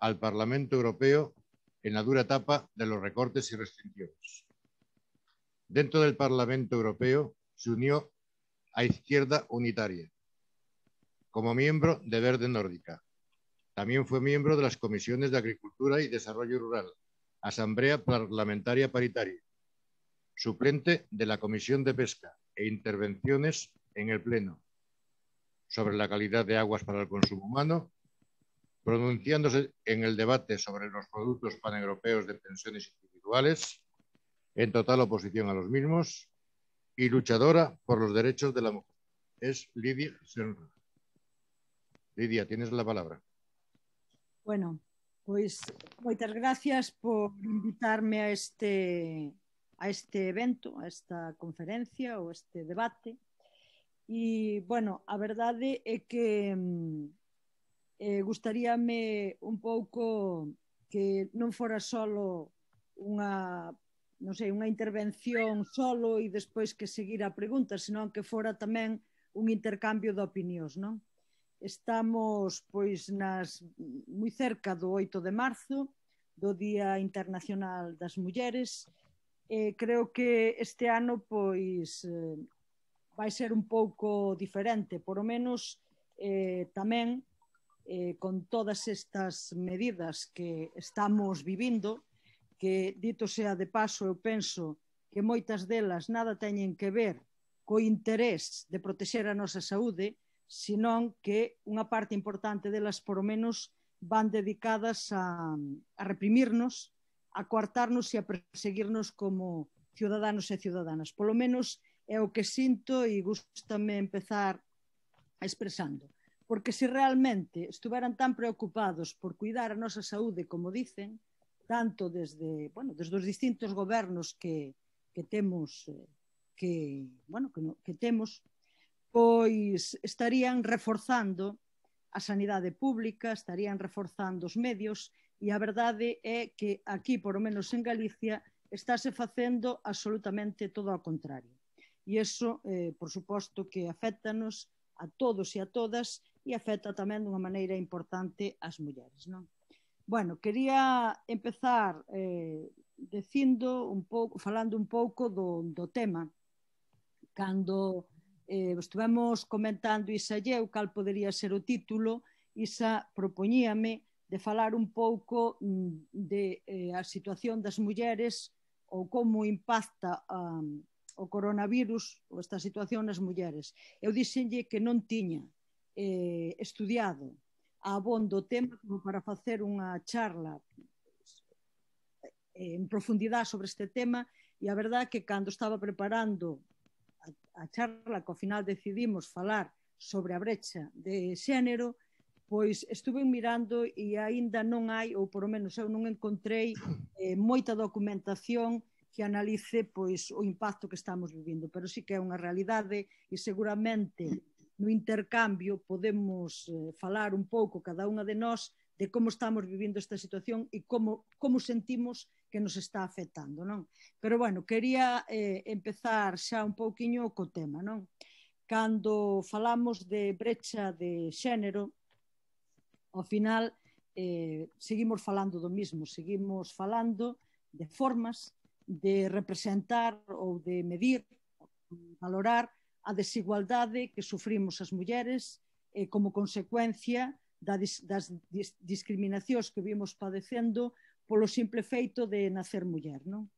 al Parlamento Europeo en la dura etapa de los recortes y restricciones. Dentro del Parlamento Europeo se unió a Izquierda Unitaria como miembro de Verde Nórdica. También fue miembro de las comisiones de Agricultura y Desarrollo Rural, Asamblea Parlamentaria Paritaria, suplente de la Comisión de Pesca e intervenciones en el Pleno sobre la calidad de aguas para el consumo humano, pronunciándose en el debate sobre los productos paneuropeos de pensiones individuales, en total oposición a los mismos, y luchadora por los derechos de la mujer. Es Lidia Senra. Lidia, tienes la palabra. Bueno, pois moitas gracias por invitarme a este evento, a esta conferencia ou este debate. E, bueno, a verdade é que gustaríame un pouco que non fora solo unha, non sei, unha intervención solo e despois que seguira a pregunta, senón que fora tamén un intercambio de opinións, non? Estamos pois moi cerca do 8 de marzo, do Día Internacional das Mulleres, e creo que este ano pois vai ser un pouco diferente, por o menos tamén con todas estas medidas que estamos vivindo, que dito sea de paso, eu penso que moitas delas nada teñen que ver co interés de protexer a nosa saúde, senón que unha parte importante delas, por o menos, van dedicadas a reprimirnos, a coartarnos e a perseguirnos como ciudadanos e ciudadanas. Polo menos é o que sinto e gústame empezar expresando. Porque se realmente estuveran tan preocupados por cuidar a nosa saúde como dicen, tanto desde os distintos gobernos que temos, pois estarían reforzando a sanidade pública, estarían reforzando os medios, e a verdade é que aquí, por lo menos en Galicia, estáse facendo absolutamente todo ao contrario. E iso, por suposto, que afectanos a todos e a todas e afecta tamén dunha maneira importante ás mulleres, non? Bueno, quería empezar falando un pouco do tema. Cando estivemos comentando Isa e eu cal podería ser o título, Isa propoñíame de falar un pouco de a situación das mulleres ou como impacta o coronavirus ou esta situación nas mulleres. Eu dixenlle que non tiña estudiado a abondo o tema como para facer unha charla en profundidade sobre este tema, e a verdade é que cando estaba preparando a charla, que ao final decidimos falar sobre a brecha de xénero, pois estuve mirando e aínda non hai, ou por lo menos eu non encontrei moita documentación que analice pois o impacto que estamos vivindo, pero sí que é unha realidade e seguramente no intercambio podemos falar un pouco cada unha de nós de como estamos vivindo esta situación e como sentimos que nos está afectando, non? Pero, bueno, quería empezar xa un pouquiño co tema, non? Cando falamos de brecha de xénero, ao final seguimos falando do mismo, seguimos falando de formas de representar ou de medir, valorar a desigualdade que sufrimos as mulleres como consecuencia das discriminacións que vimos padecendo polo simple feito de nacer muller, non?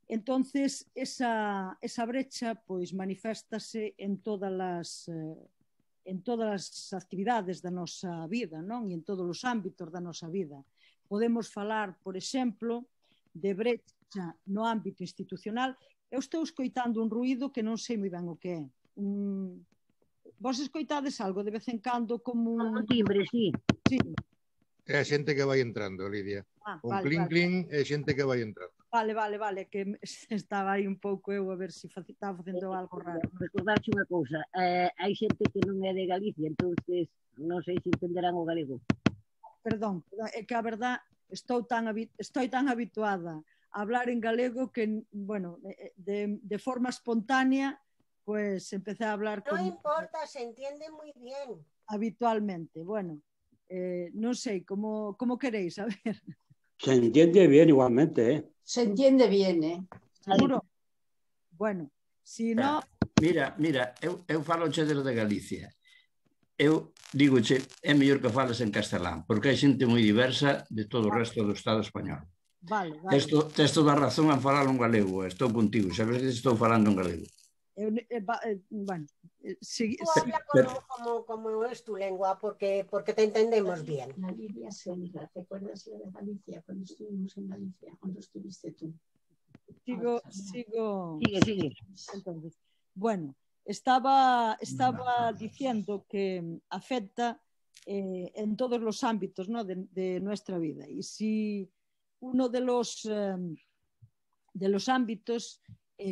Entonces, esa brecha pois maniféstase en todas as actividades da nosa vida, non? E en todos os ámbitos da nosa vida. Podemos falar, por exemplo, de brecha no ámbito institucional. Eu estou escoitando un ruído que non sei moi ben o que é. Vos escoitades algo de vez en cando como un timbre, sí. Sí. É a xente que vai entrando, Lidia. Un clink é xente que vai entrando. Vale, que estaba aí un pouco eu a ver se estaba facendo algo raro. Recordarche unha cousa, hai xente que non é de Galicia, entonces non sei se entenderán o galego. Perdón, é que a verdad estou tan habituada a hablar en galego que, bueno, de forma espontánea, pues empecé a hablar No importa, se entiende muy bien. habitualmente, bueno. Non sei, como queréis, a ver. Se entiende bien igualmente, ¿eh? Se entiende bien, ¿eh? Seguro? Bueno, si no... Mira, eu falo che de Galicia. Eu digoche, é mellor que fales en castelán, porque hai xente moi diversa de todo o resto do Estado español. Vale. Tes toda a razón en falar un galego, estou contigo, sabes que estou falando en galego. Bueno, Tú habla como es tu lengua, porque te entendemos bien. La Lidia Senra, ¿te acuerdas de Galicia? Cuando estuvimos en Galicia, cuando estuviste tú. Sigo. Sigue. Entonces, bueno, estaba diciendo que afecta en todos los ámbitos, ¿no? de nuestra vida. Y si uno de los ámbitos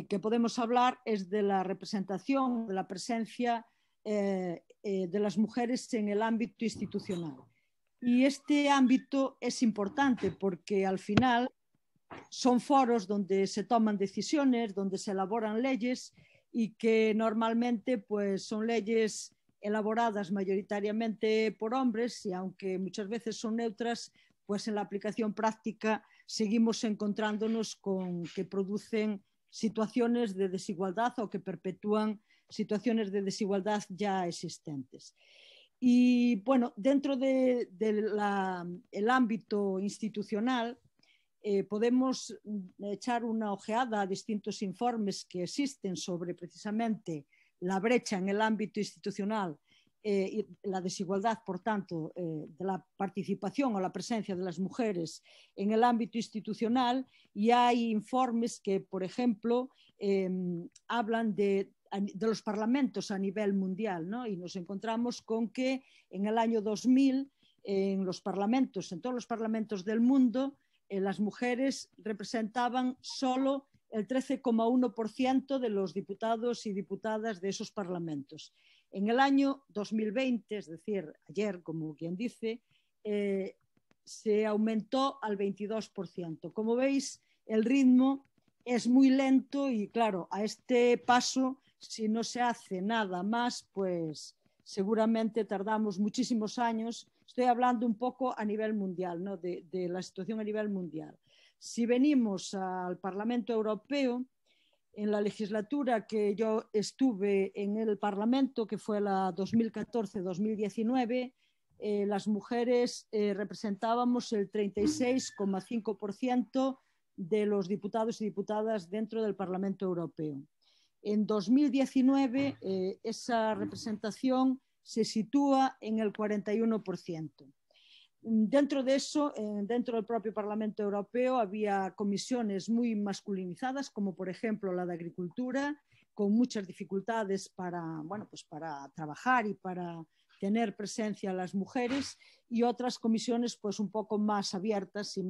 que podemos hablar es de la representación, de la presencia de las mujeres en el ámbito institucional. Y este ámbito es importante porque al final son foros donde se toman decisiones, donde se elaboran leyes y que normalmente pues, son leyes elaboradas mayoritariamente por hombres y aunque muchas veces son neutras, pues en la aplicación práctica seguimos encontrándonos con que producen situaciones de desigualdad o que perpetúan situaciones de desigualdad ya existentes. Y bueno, dentro del ámbito institucional podemos echar una ojeada a distintos informes que existen sobre precisamente la brecha en el ámbito institucional y la desigualdad, por tanto, de la participación o la presencia de las mujeres en el ámbito institucional, y hay informes que, por ejemplo, hablan de los parlamentos a nivel mundial, ¿no? Y nos encontramos con que en el año 2000, en todos los parlamentos del mundo, las mujeres representaban solo el 13,1% de los diputados y diputadas de esos parlamentos. En el año 2020, es decir, ayer, como quien dice, se aumentó al 22%. Como veis, el ritmo es muy lento y, claro, a este paso, si no se hace nada más, pues seguramente tardamos muchísimos años. Estoy hablando un poco a nivel mundial, ¿no? de la situación a nivel mundial. Si venimos al Parlamento Europeo, en la legislatura que yo estuve en el Parlamento, que fue la 2014-2019, las mujeres representábamos el 36,5% de los diputados y diputadas dentro del Parlamento Europeo. En 2019 esa representación se sitúa en el 41%. Dentro de eso, dentro del propio Parlamento Europeo había comisiones muy masculinizadas, como por ejemplo la de Agricultura, con muchas dificultades para trabajar y para tener presencia las mujeres, y otras comisiones pues un poco más abiertas y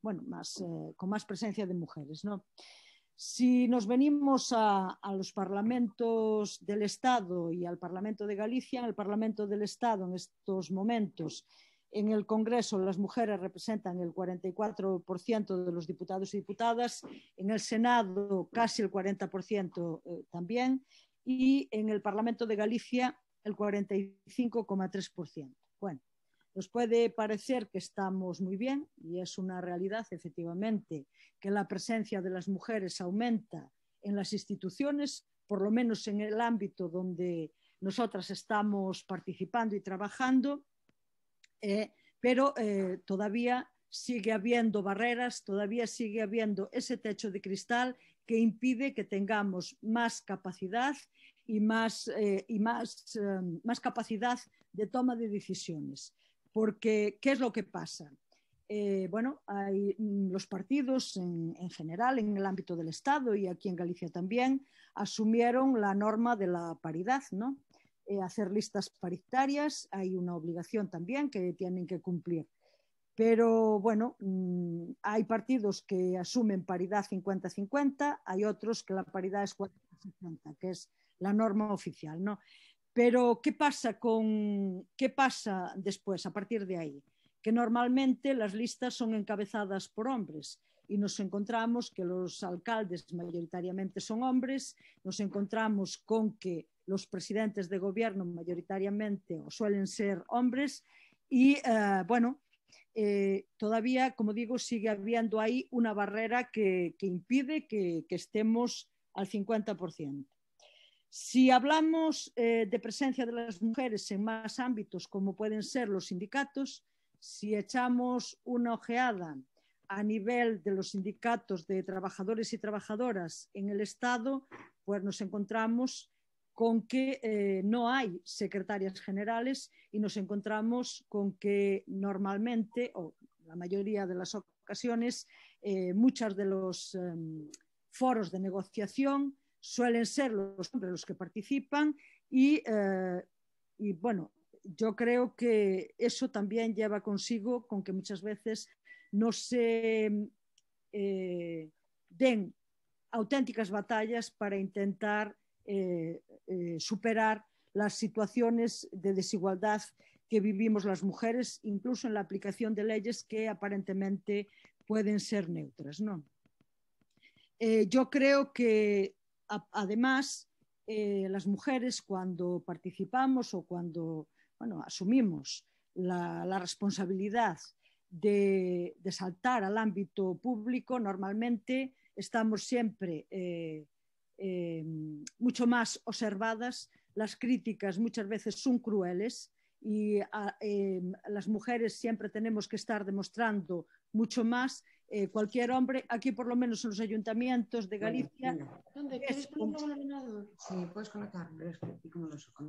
con más presencia de mujeres, ¿no? Si nos venimos a los parlamentos del Estado y al Parlamento de Galicia, en el Parlamento del Estado en estos momentos, en el Congreso las mujeres representan el 44% de los diputados y diputadas, en el Senado casi el 40% también, y en el Parlamento de Galicia el 45,3%. Bueno, nos puede parecer que estamos muy bien y es una realidad, efectivamente, que la presencia de las mujeres aumenta en las instituciones, por lo menos en el ámbito donde nosotras estamos participando y trabajando, pero todavía sigue habiendo barreras, todavía sigue habiendo ese techo de cristal que impide que tengamos más capacidad y más capacidad de toma de decisiones. Porque, ¿qué es lo que pasa? Hay los partidos en general, en el ámbito del Estado y aquí en Galicia también, asumieron la norma de la paridad, ¿no? Hacer listas paritarias, hay una obligación también que tienen que cumplir. Pero bueno, hay partidos que asumen paridad 50-50, hay otros que la paridad es 40-50, que es la norma oficial, ¿no? Pero ¿qué pasa después, a partir de ahí? Que normalmente las listas son encabezadas por hombres y nos encontramos que los alcaldes mayoritariamente son hombres, nos encontramos con que los presidentes de gobierno mayoritariamente o suelen ser hombres y bueno, todavía, como digo, sigue habiendo ahí una barrera que impide que estemos al 50%. Si hablamos de presencia de las mujeres en más ámbitos, como pueden ser los sindicatos, si echamos una ojeada a nivel de los sindicatos de trabajadores y trabajadoras en el Estado, pues nos encontramos con que no hay secretarias generales y nos encontramos con que normalmente, o la mayoría de las ocasiones, muchos de los foros de negociación suelen ser los hombres los que participan y bueno, yo creo que eso también lleva consigo con que muchas veces no se den auténticas batallas para intentar superar las situaciones de desigualdad que vivimos las mujeres, incluso en la aplicación de leyes que aparentemente pueden ser neutras, ¿no? Yo creo que además las mujeres cuando participamos o cuando asumimos la responsabilidad de saltar al ámbito público, normalmente estamos siempre mucho más observadas, las críticas muchas veces son crueles y las mujeres siempre tenemos que estar demostrando mucho más. Cualquier hombre, aquí por lo menos en los ayuntamientos de Galicia... ¿Dónde? ¿Quieres ponerlo en el ordenador? Sí, puedes colocarlo. ¿Y cómo lo saco?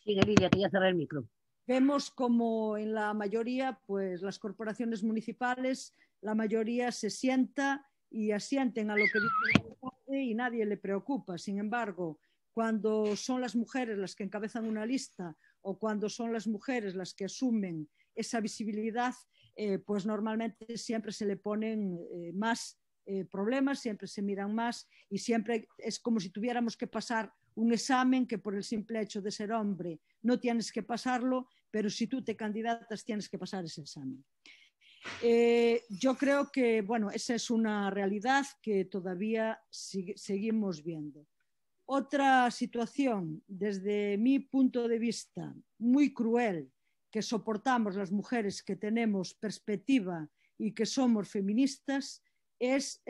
Sigue, Lidia, que ya cerré el micro. Vemos como en la mayoría, pues las corporaciones municipales, la mayoría se sienta y asienten a lo que dice el alcalde y nadie le preocupa. Sin embargo, cuando son las mujeres las que encabezan una lista o cuando son las mujeres las que asumen esa visibilidad, pues normalmente siempre se le ponen más problemas, siempre se miran más y siempre es como si tuviéramos que pasar un examen que por el simple hecho de ser hombre no tienes que pasarlo, pero si tú te candidatas tienes que pasar ese examen. Yo creo que, bueno, esa es una realidad que todavía seguimos viendo. Otra situación, desde mi punto de vista, muy cruel, que soportamos las mujeres que tenemos perspectiva y que somos feministas, es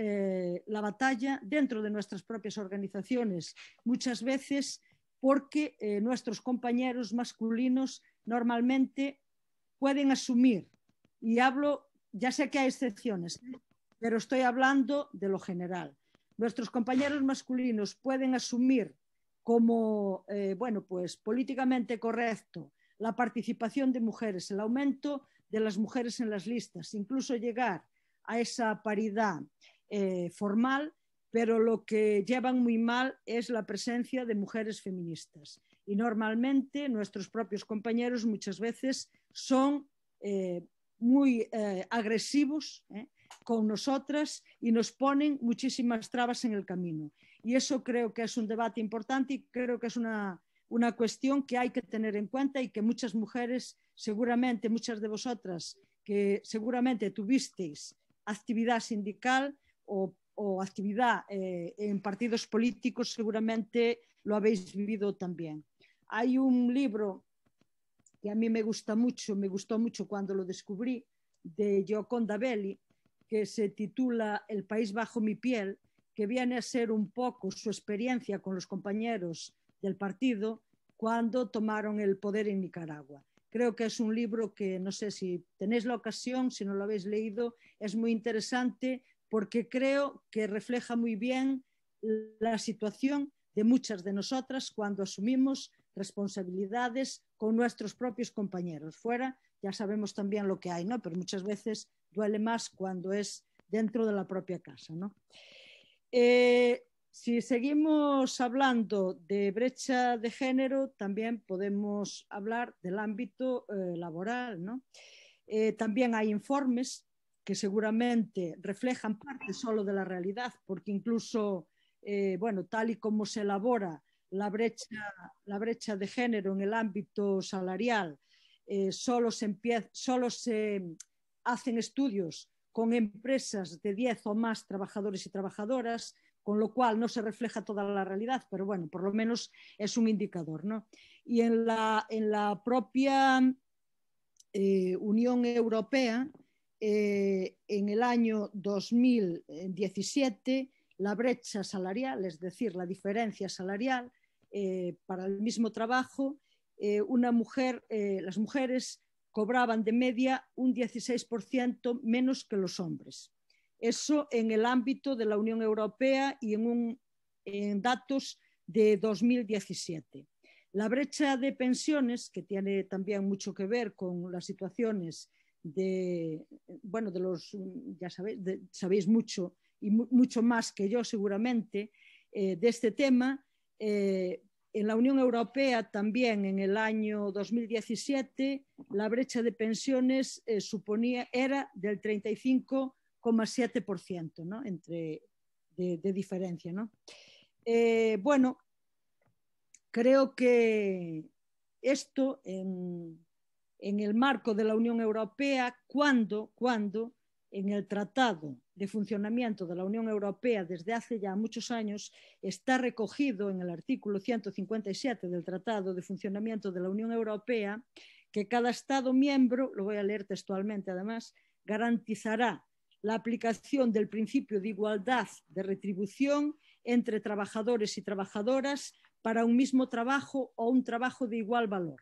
la batalla dentro de nuestras propias organizaciones, muchas veces porque nuestros compañeros masculinos normalmente pueden asumir, y hablo, ya sé que hay excepciones, pero estoy hablando de lo general. Nuestros compañeros masculinos pueden asumir como, bueno, pues políticamente correcto la participación de mujeres, el aumento de las mujeres en las listas, incluso llegar a esa paridad formal, pero lo que llevan muy mal es la presencia de mujeres feministas. Y normalmente nuestros propios compañeros muchas veces son muy agresivos con nosotras y nos ponen muchísimas trabas en el camino. Y eso creo que es un debate importante y creo que es una cuestión que hay que tener en cuenta y que muchas mujeres, seguramente muchas de vosotras que seguramente tuvisteis actividad sindical o actividad en partidos políticos, seguramente lo habéis vivido también. Hay un libro que a mí me gustó mucho cuando lo descubrí, de Gioconda Belli, que se titula El país bajo mi piel, que viene a ser un poco su experiencia con los compañeros del partido cuando tomaron el poder en Nicaragua. Creo que es un libro que, no sé si tenéis la ocasión, si no lo habéis leído, es muy interesante porque creo que refleja muy bien la situación de muchas de nosotras cuando asumimos responsabilidades con nuestros propios compañeros. Fuera ya sabemos también lo que hay, ¿no? Pero muchas veces duele más cuando es dentro de la propia casa, ¿no? Si seguimos hablando de brecha de género, también podemos hablar del ámbito laboral, ¿no? También hay informes que seguramente reflejan parte solo de la realidad, porque incluso, bueno, tal y como se elabora la brecha de género en el ámbito salarial, solo se hacen estudios con empresas de 10 o más trabajadores y trabajadoras, con lo cual no se refleja toda la realidad, pero bueno, por lo menos es un indicador, ¿no? Y en la propia Unión Europea, en el año 2017, la brecha salarial, es decir, la diferencia salarial para el mismo trabajo, las mujeres cobraban de media un 16% menos que los hombres. Eso en el ámbito de la Unión Europea y en datos de 2017. La brecha de pensiones, que tiene también mucho que ver con las situaciones ya sabéis mucho y mucho más que yo seguramente de este tema. En la Unión Europea también en el año 2017 la brecha de pensiones era del 35,7%, ¿no? de diferencia, ¿no? Bueno, creo que esto en el marco de la Unión Europea, cuando en el Tratado de Funcionamiento de la Unión Europea desde hace ya muchos años está recogido en el artículo 157 del Tratado de Funcionamiento de la Unión Europea que cada Estado miembro, lo voy a leer textualmente además, garantizará la aplicación del principio de igualdad de retribución entre trabajadores y trabajadoras para un mismo trabajo o un trabajo de igual valor.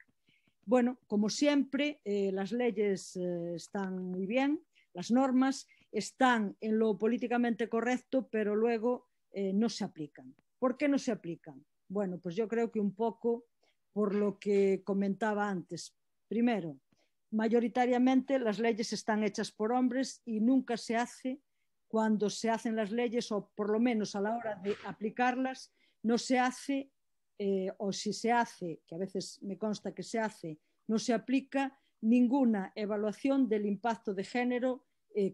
Bueno, como siempre, las leyes están muy bien, las normas están en lo políticamente correcto, pero luego no se aplican. ¿Por qué no se aplican? Bueno, pues yo creo que un poco por lo que comentaba antes. Primero, mayoritariamente las leyes están hechas por hombres y nunca se hace, cuando se hacen las leyes, o por lo menos a la hora de aplicarlas, no se hace, o si se hace, que a veces me consta que se hace, no se aplica ninguna evaluación del impacto de género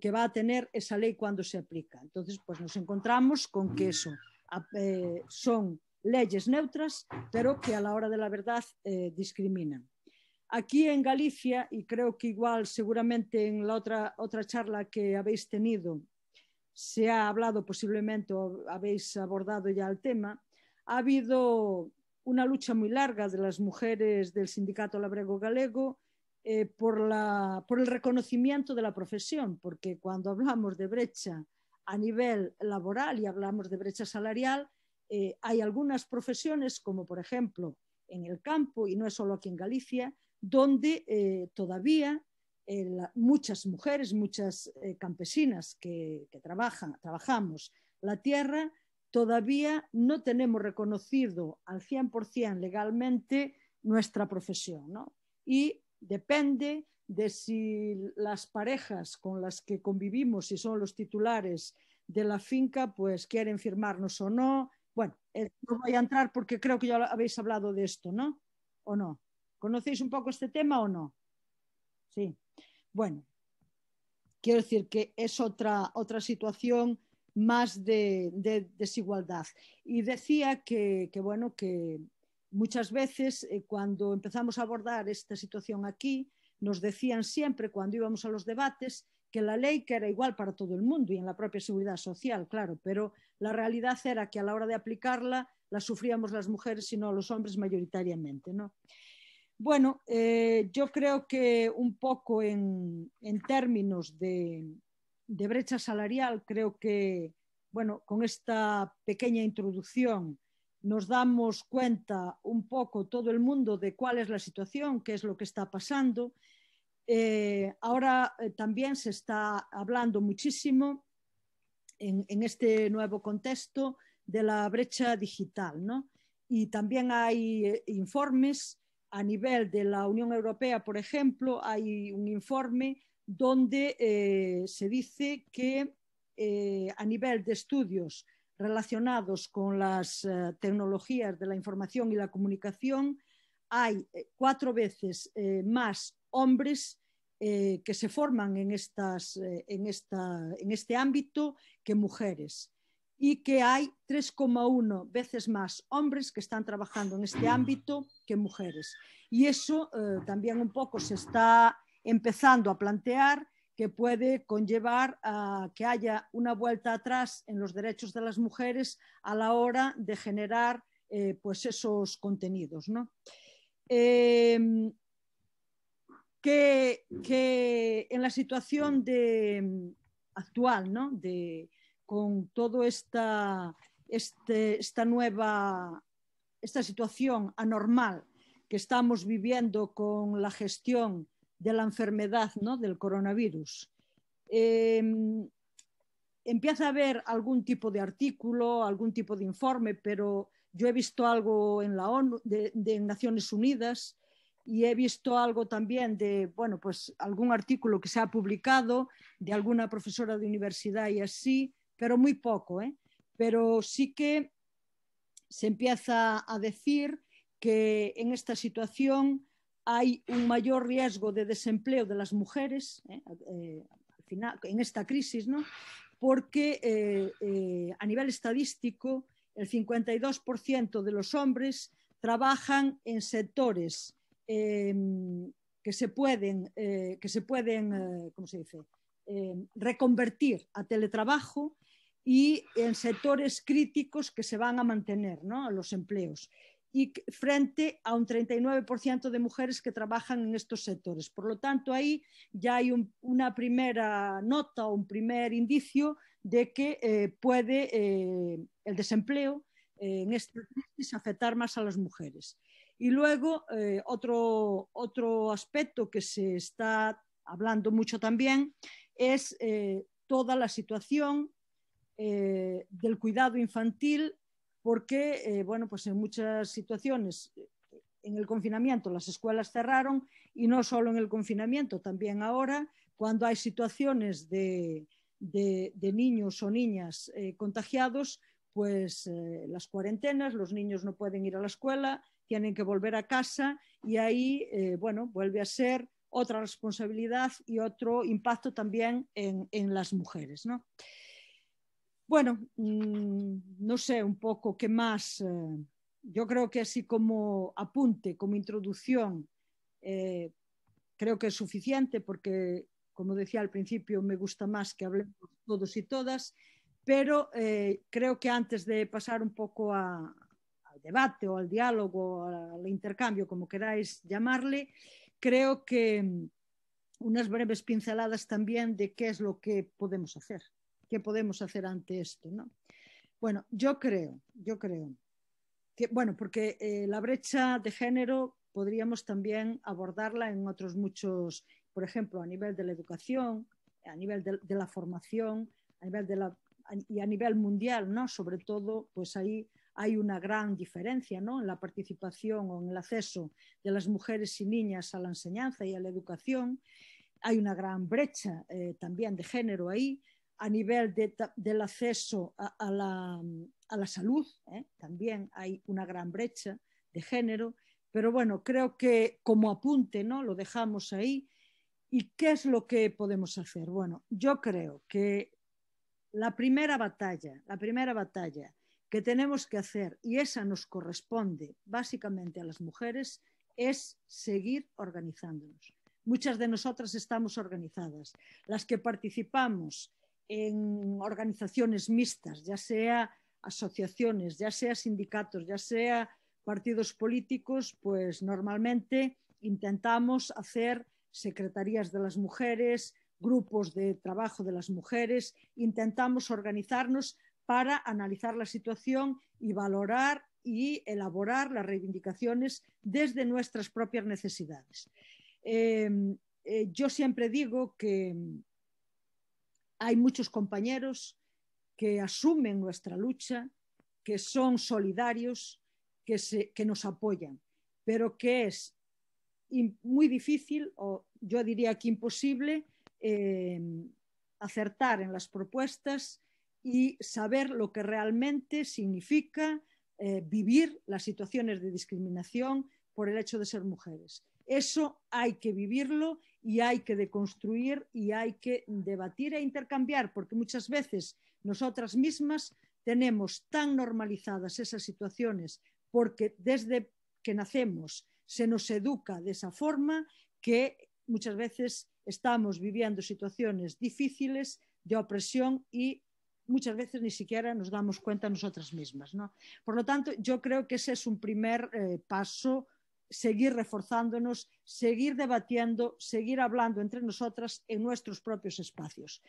que va a tener esa ley cuando se aplica. Entonces, pues nos encontramos con que eso son leyes neutras, pero que a la hora de la verdad discriminan. Aquí en Galicia, y creo que igual seguramente en la otra charla que habéis tenido se ha hablado posiblemente o habéis abordado ya el tema, ha habido una lucha muy larga de las mujeres del Sindicato Labrego Galego por el reconocimiento de la profesión, porque cuando hablamos de brecha a nivel laboral y hablamos de brecha salarial, hay algunas profesiones, como por ejemplo en el campo, y no es solo aquí en Galicia, donde todavía muchas mujeres, muchas campesinas que trabajamos la tierra, todavía no tenemos reconocido al 100% legalmente nuestra profesión, ¿no? Y depende de si las parejas con las que convivimos, si son los titulares de la finca, pues quieren firmarnos o no. Bueno, no voy a entrar porque creo que ya habéis hablado de esto, ¿no? ¿O no? ¿Conocéis un poco este tema o no? Sí. Bueno, quiero decir que es otra situación más de desigualdad. Y decía que muchas veces cuando empezamos a abordar esta situación aquí, nos decían siempre cuando íbamos a los debates que la ley que era igual para todo el mundo y en la propia seguridad social, claro, pero la realidad era que a la hora de aplicarla la sufríamos las mujeres y no los hombres mayoritariamente, ¿no? Bueno, yo creo que un poco en términos de brecha salarial, creo que, bueno, con esta pequeña introducción nos damos cuenta un poco todo el mundo de cuál es la situación, qué es lo que está pasando. Ahora también se está hablando muchísimo en este nuevo contexto de la brecha digital, ¿no? Y también hay informes a nivel de la Unión Europea, por ejemplo, hay un informe donde se dice que a nivel de estudios relacionados con las tecnologías de la información y la comunicación hay 4 veces más hombres que se forman en este ámbito que mujeres, y que hay 3,1 veces más hombres que están trabajando en este ámbito que mujeres. Y eso también un poco se está empezando a plantear que puede conllevar a que haya una vuelta atrás en los derechos de las mujeres a la hora de generar pues esos contenidos, ¿no? que en la situación actual, ¿no? Con toda esta situación anormal que estamos viviendo con la gestión de la enfermedad, ¿no? Del coronavirus, empieza a haber algún tipo de artículo, algún tipo de informe, pero yo he visto algo en la ONU, de Naciones Unidas, y he visto algo también de, bueno, pues algún artículo que se ha publicado de alguna profesora de universidad y así, pero muy poco, ¿eh? Pero sí que se empieza a decir que en esta situación hay un mayor riesgo de desempleo de las mujeres, al final, en esta crisis, ¿no? Porque a nivel estadístico el 52% de los hombres trabajan en sectores que se pueden ¿cómo se dice? Reconvertir a teletrabajo, y en sectores críticos que se van a mantener, ¿no? Los empleos, y frente a un 39% de mujeres que trabajan en estos sectores. Por lo tanto, ahí ya hay una primera nota o un primer indicio de que puede el desempleo en esta crisis afectar más a las mujeres. Y luego otro aspecto que se está hablando mucho también es toda la situación del cuidado infantil, porque bueno, pues en muchas situaciones en el confinamiento las escuelas cerraron, y no solo en el confinamiento, también ahora cuando hay situaciones de niños o niñas contagiados, pues las cuarentenas, los niños no pueden ir a la escuela, tienen que volver a casa, y ahí bueno, vuelve a ser otra responsabilidad y otro impacto también en las mujeres, ¿no? Bueno, no sé un poco qué más. Yo creo que así como apunte, como introducción, creo que es suficiente, porque, como decía al principio, me gusta más que hablemos todos y todas, pero creo que antes de pasar un poco al debate o al diálogo, al intercambio, como queráis llamarle, creo que unas breves pinceladas también de qué es lo que podemos hacer. ¿Qué podemos hacer ante esto, ¿no? Bueno, yo creo que, bueno, porque la brecha de género podríamos también abordarla en otros muchos, por ejemplo, a nivel de la educación, a nivel de la formación, y a nivel mundial, ¿no? Sobre todo, pues ahí hay una gran diferencia, ¿no? En la participación o en el acceso de las mujeres y niñas a la enseñanza y a la educación. Hay una gran brecha también de género ahí. A nivel del acceso a la salud, también hay una gran brecha de género, pero bueno, creo que como apunte, ¿no? Lo dejamos ahí. ¿Y qué es lo que podemos hacer? Bueno, yo creo que la primera batalla que tenemos que hacer, y esa nos corresponde básicamente a las mujeres, es seguir organizándonos. Muchas de nosotras estamos organizadas. Las que participamos en organizaciones mixtas, ya sea asociaciones, ya sea sindicatos, ya sea partidos políticos, pues normalmente intentamos hacer secretarías de las mujeres, grupos de trabajo de las mujeres, intentamos organizarnos para analizar la situación y valorar y elaborar las reivindicaciones desde nuestras propias necesidades. Yo siempre digo que hay muchos compañeros que asumen nuestra lucha, que son solidarios, que nos apoyan, pero que es muy difícil, o yo diría que imposible, acertar en las propuestas y saber lo que realmente significa vivir las situaciones de discriminación por el hecho de ser mujeres. Eso hay que vivirlo y hay que deconstruir y hay que debatir e intercambiar, porque muchas veces nosotras mismas tenemos tan normalizadas esas situaciones, porque desde que nacemos se nos educa de esa forma, que muchas veces estamos viviendo situaciones difíciles de opresión y muchas veces ni siquiera nos damos cuenta nosotras mismas, ¿no? Por lo tanto, yo creo que ese es un primer paso seguir reforzándonos, seguir debatiendo, seguir hablando entre nosotras en nuestros propios espacios.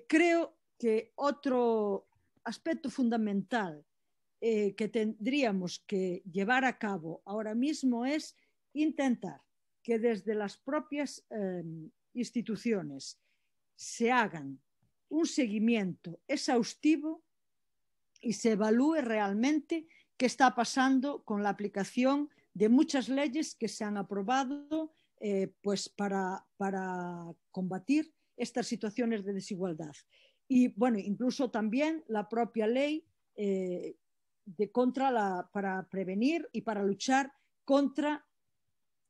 Creo que otro aspecto fundamental que tendríamos que llevar a cabo ahora mismo es intentar que desde las propias instituciones se hagan un seguimiento exhaustivo y se evalúe realmente qué está pasando con la aplicación de muchas leyes que se han aprobado pues para combatir estas situaciones de desigualdad. Y bueno, incluso también la propia ley para prevenir y para luchar contra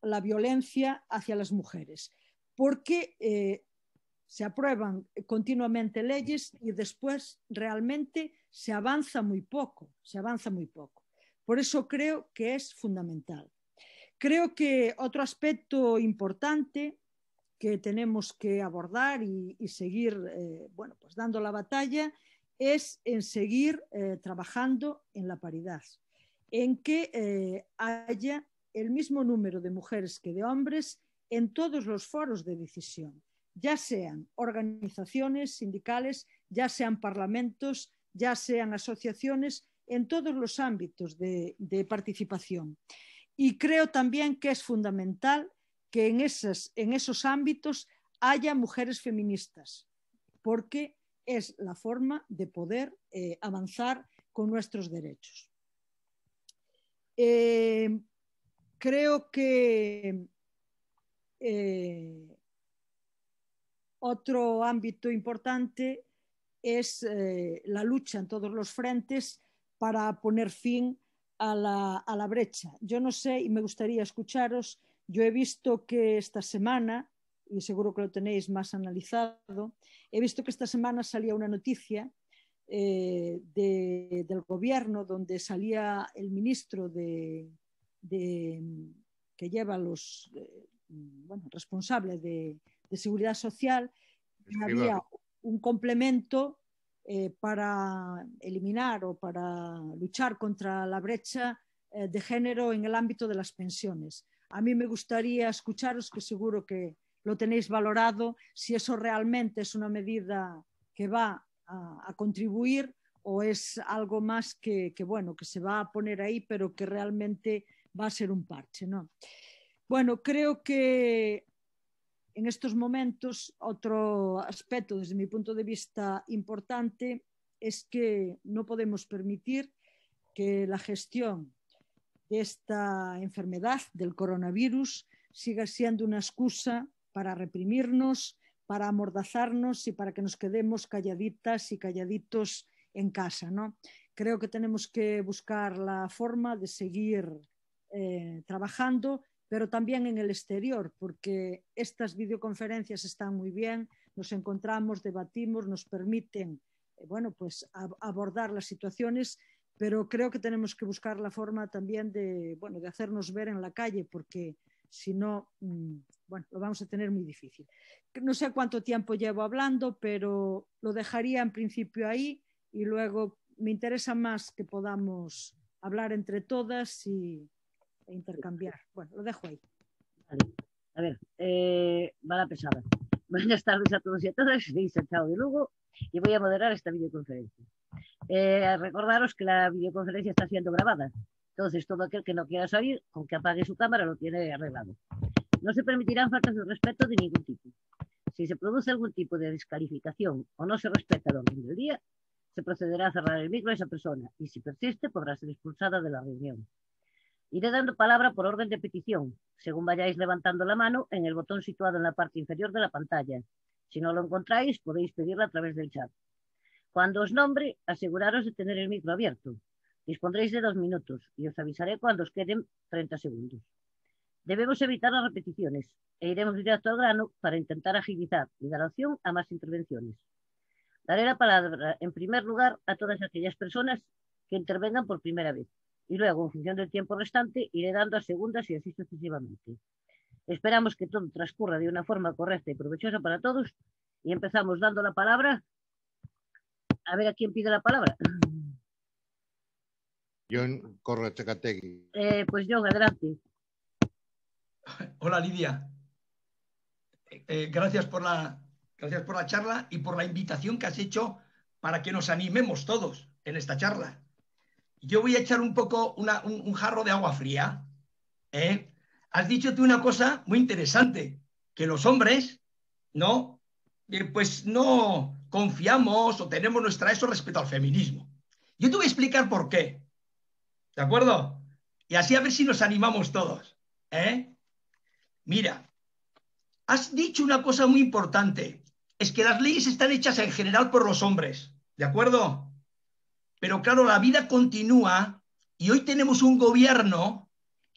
la violencia hacia las mujeres, porque se aprueban continuamente leyes y después realmente se avanza muy poco. Por eso creo que es fundamental. Creo que otro aspecto importante que tenemos que abordar y seguir bueno, pues dando la batalla es en seguir trabajando en la paridad, en que haya el mismo número de mujeres que de hombres en todos los foros de decisión, ya sean organizaciones sindicales, ya sean parlamentos, ya sean asociaciones, en todos los ámbitos de participación. Y creo también que es fundamental que en esos ámbitos haya mujeres feministas, porque es la forma de poder avanzar con nuestros derechos. Creo que otro ámbito importante es la lucha en todos los frentes para poner fin a la brecha. Yo no sé, y me gustaría escucharos, yo he visto que esta semana, y seguro que lo tenéis más analizado, he visto que esta semana salía una noticia del gobierno donde salía el ministro que lleva los responsable de seguridad social, y había un complemento para eliminar o para luchar contra la brecha de género en el ámbito de las pensiones. A mí me gustaría escucharos, que seguro que lo tenéis valorado, si eso realmente es una medida que va a contribuir o es algo más que se va a poner ahí, pero que realmente va a ser un parche, ¿no? Bueno, creo que en estos momentos otro aspecto desde mi punto de vista importante es que no podemos permitir que la gestión de esta enfermedad del coronavirus siga siendo una excusa para reprimirnos, para amordazarnos y para que nos quedemos calladitas y calladitos en casa, ¿no? Creo que tenemos que buscar la forma de seguir trabajando, pero también en el exterior, porque estas videoconferencias están muy bien, nos encontramos, debatimos, nos permiten abordar las situaciones, pero creo que tenemos que buscar la forma también de hacernos ver en la calle, porque si no, lo vamos a tener muy difícil. No sé cuánto tiempo llevo hablando, pero lo dejaría en principio ahí y luego me interesa más que podamos hablar entre todas e intercambiar. Bueno, lo dejo ahí. Vale. A ver, va la pesada. Buenas tardes a todos y a todas. Soy Santiago de Lugo y voy a moderar esta videoconferencia. Recordaros que la videoconferencia está siendo grabada. Entonces, todo aquel que no quiera salir, con que apague su cámara, lo tiene arreglado. No se permitirán faltas de respeto de ningún tipo. Si se produce algún tipo de descalificación o no se respeta el orden del día, se procederá a cerrar el micro a esa persona y, si persiste, podrá ser expulsada de la reunión. Iré dando palabra por orden de petición, según vayáis levantando la mano en el botón situado en la parte inferior de la pantalla. Si no lo encontráis, podéis pedirla a través del chat. Cuando os nombre, aseguraros de tener el micro abierto. Dispondréis de 2 minutos y os avisaré cuando os queden 30 segundos. Debemos evitar las repeticiones e iremos directo al grano para intentar agilizar y dar opción a más intervenciones. Daré la palabra, en primer lugar, a todas aquellas personas que intervengan por primera vez y luego, en función del tiempo restante, iré dando a segundas y así sucesivamente. Esperamos que todo transcurra de una forma correcta y provechosa para todos y empezamos dando la palabra. A ver a quién pide la palabra. John Corrachacategui. Pues John, adelante. Hola, Lidia. Gracias por la charla y por la invitación que has hecho para que nos animemos todos en esta charla. Yo voy a echar un poco un jarro de agua fría. Has dicho tú una cosa muy interesante, que los hombres pues no confiamos o tenemos nuestra eso respecto al feminismo. Yo te voy a explicar por qué. ¿De acuerdo? Y así a ver si nos animamos todos. Mira, has dicho una cosa muy importante. Es que las leyes están hechas en general por los hombres. ¿De acuerdo? Pero claro, la vida continúa y hoy tenemos un gobierno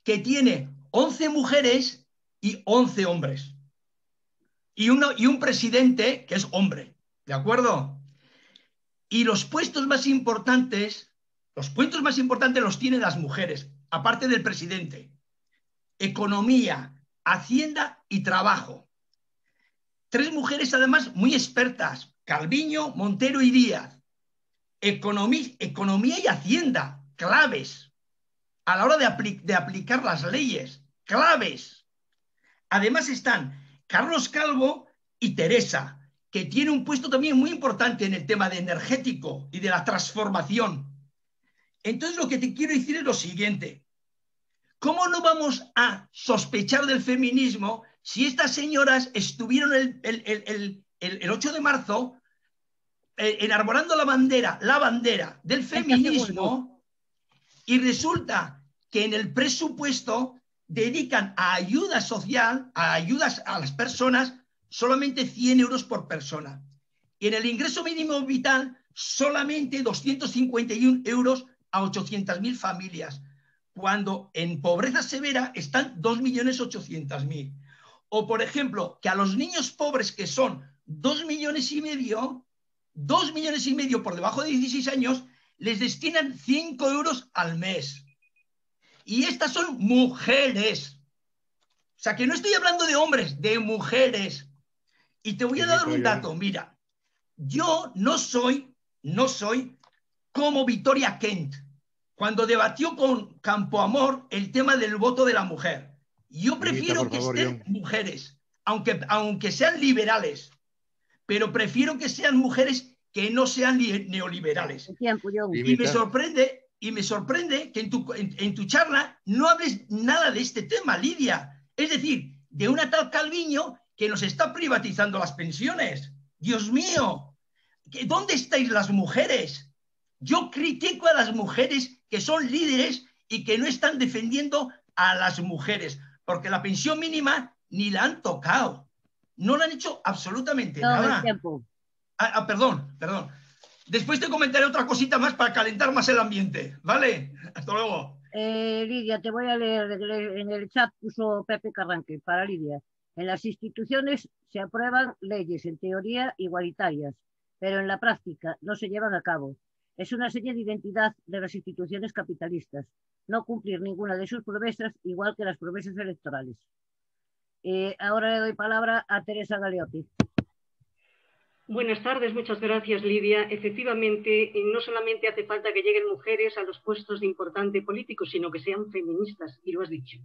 que tiene 11 mujeres y 11 hombres. Y un presidente que es hombre. ¿De acuerdo? Y los puestos más importantes los tienen las mujeres, aparte del presidente. Economía, Hacienda y Trabajo. 3 mujeres además muy expertas, Calviño, Montero y Díaz. Economía y Hacienda, claves. A la hora de aplicar las leyes, claves. Además están Carlos Calvo y Teresa, que tiene un puesto también muy importante en el tema de energético y de la transformación. Entonces lo que te quiero decir es lo siguiente. ¿Cómo no vamos a sospechar del feminismo si estas señoras estuvieron el 8 de marzo enarbolando la bandera del feminismo y resulta que en el presupuesto dedican a ayuda social, a ayudas a las personas, solamente 100 euros por persona. Y en el ingreso mínimo vital, solamente 251 euros a 800.000 familias, cuando en pobreza severa están 2.800.000. O, por ejemplo, que a los niños pobres, que son 2,5 millones por debajo de 16 años, les destinan 5 euros al mes. Y estas son mujeres. O sea, que no estoy hablando de hombres, de mujeres. Y te voy a dar un dato, mira. Yo no soy como Victoria Kent, cuando debatió con Campoamor el tema del voto de la mujer. Yo prefiero que estén mujeres, aunque sean liberales, pero prefiero que sean mujeres que no sean neoliberales. Y me sorprende que en tu charla no hables nada de este tema, Lidia. Es decir, de una tal Calviño que nos está privatizando las pensiones. Dios mío, ¿dónde estáis las mujeres? Yo critico a las mujeres que son líderes y que no están defendiendo a las mujeres, porque la pensión mínima ni la han tocado. No la han hecho absolutamente nada. Perdón. Después te comentaré otra cosita más para calentar más el ambiente, ¿vale? Hasta luego. Lidia, te voy a leer en el chat, puso Pepe Carranque, para Lidia. En las instituciones se aprueban leyes, en teoría, igualitarias, pero en la práctica no se llevan a cabo. Es una seña de identidad de las instituciones capitalistas, no cumplir ninguna de sus promesas, igual que las promesas electorales. Ahora le doy palabra a Teresa Galeotti. Buenas tardes, muchas gracias, Lidia. Efectivamente, no solamente hace falta que lleguen mujeres a los puestos de importante políticos, sino que sean feministas, y lo has dicho.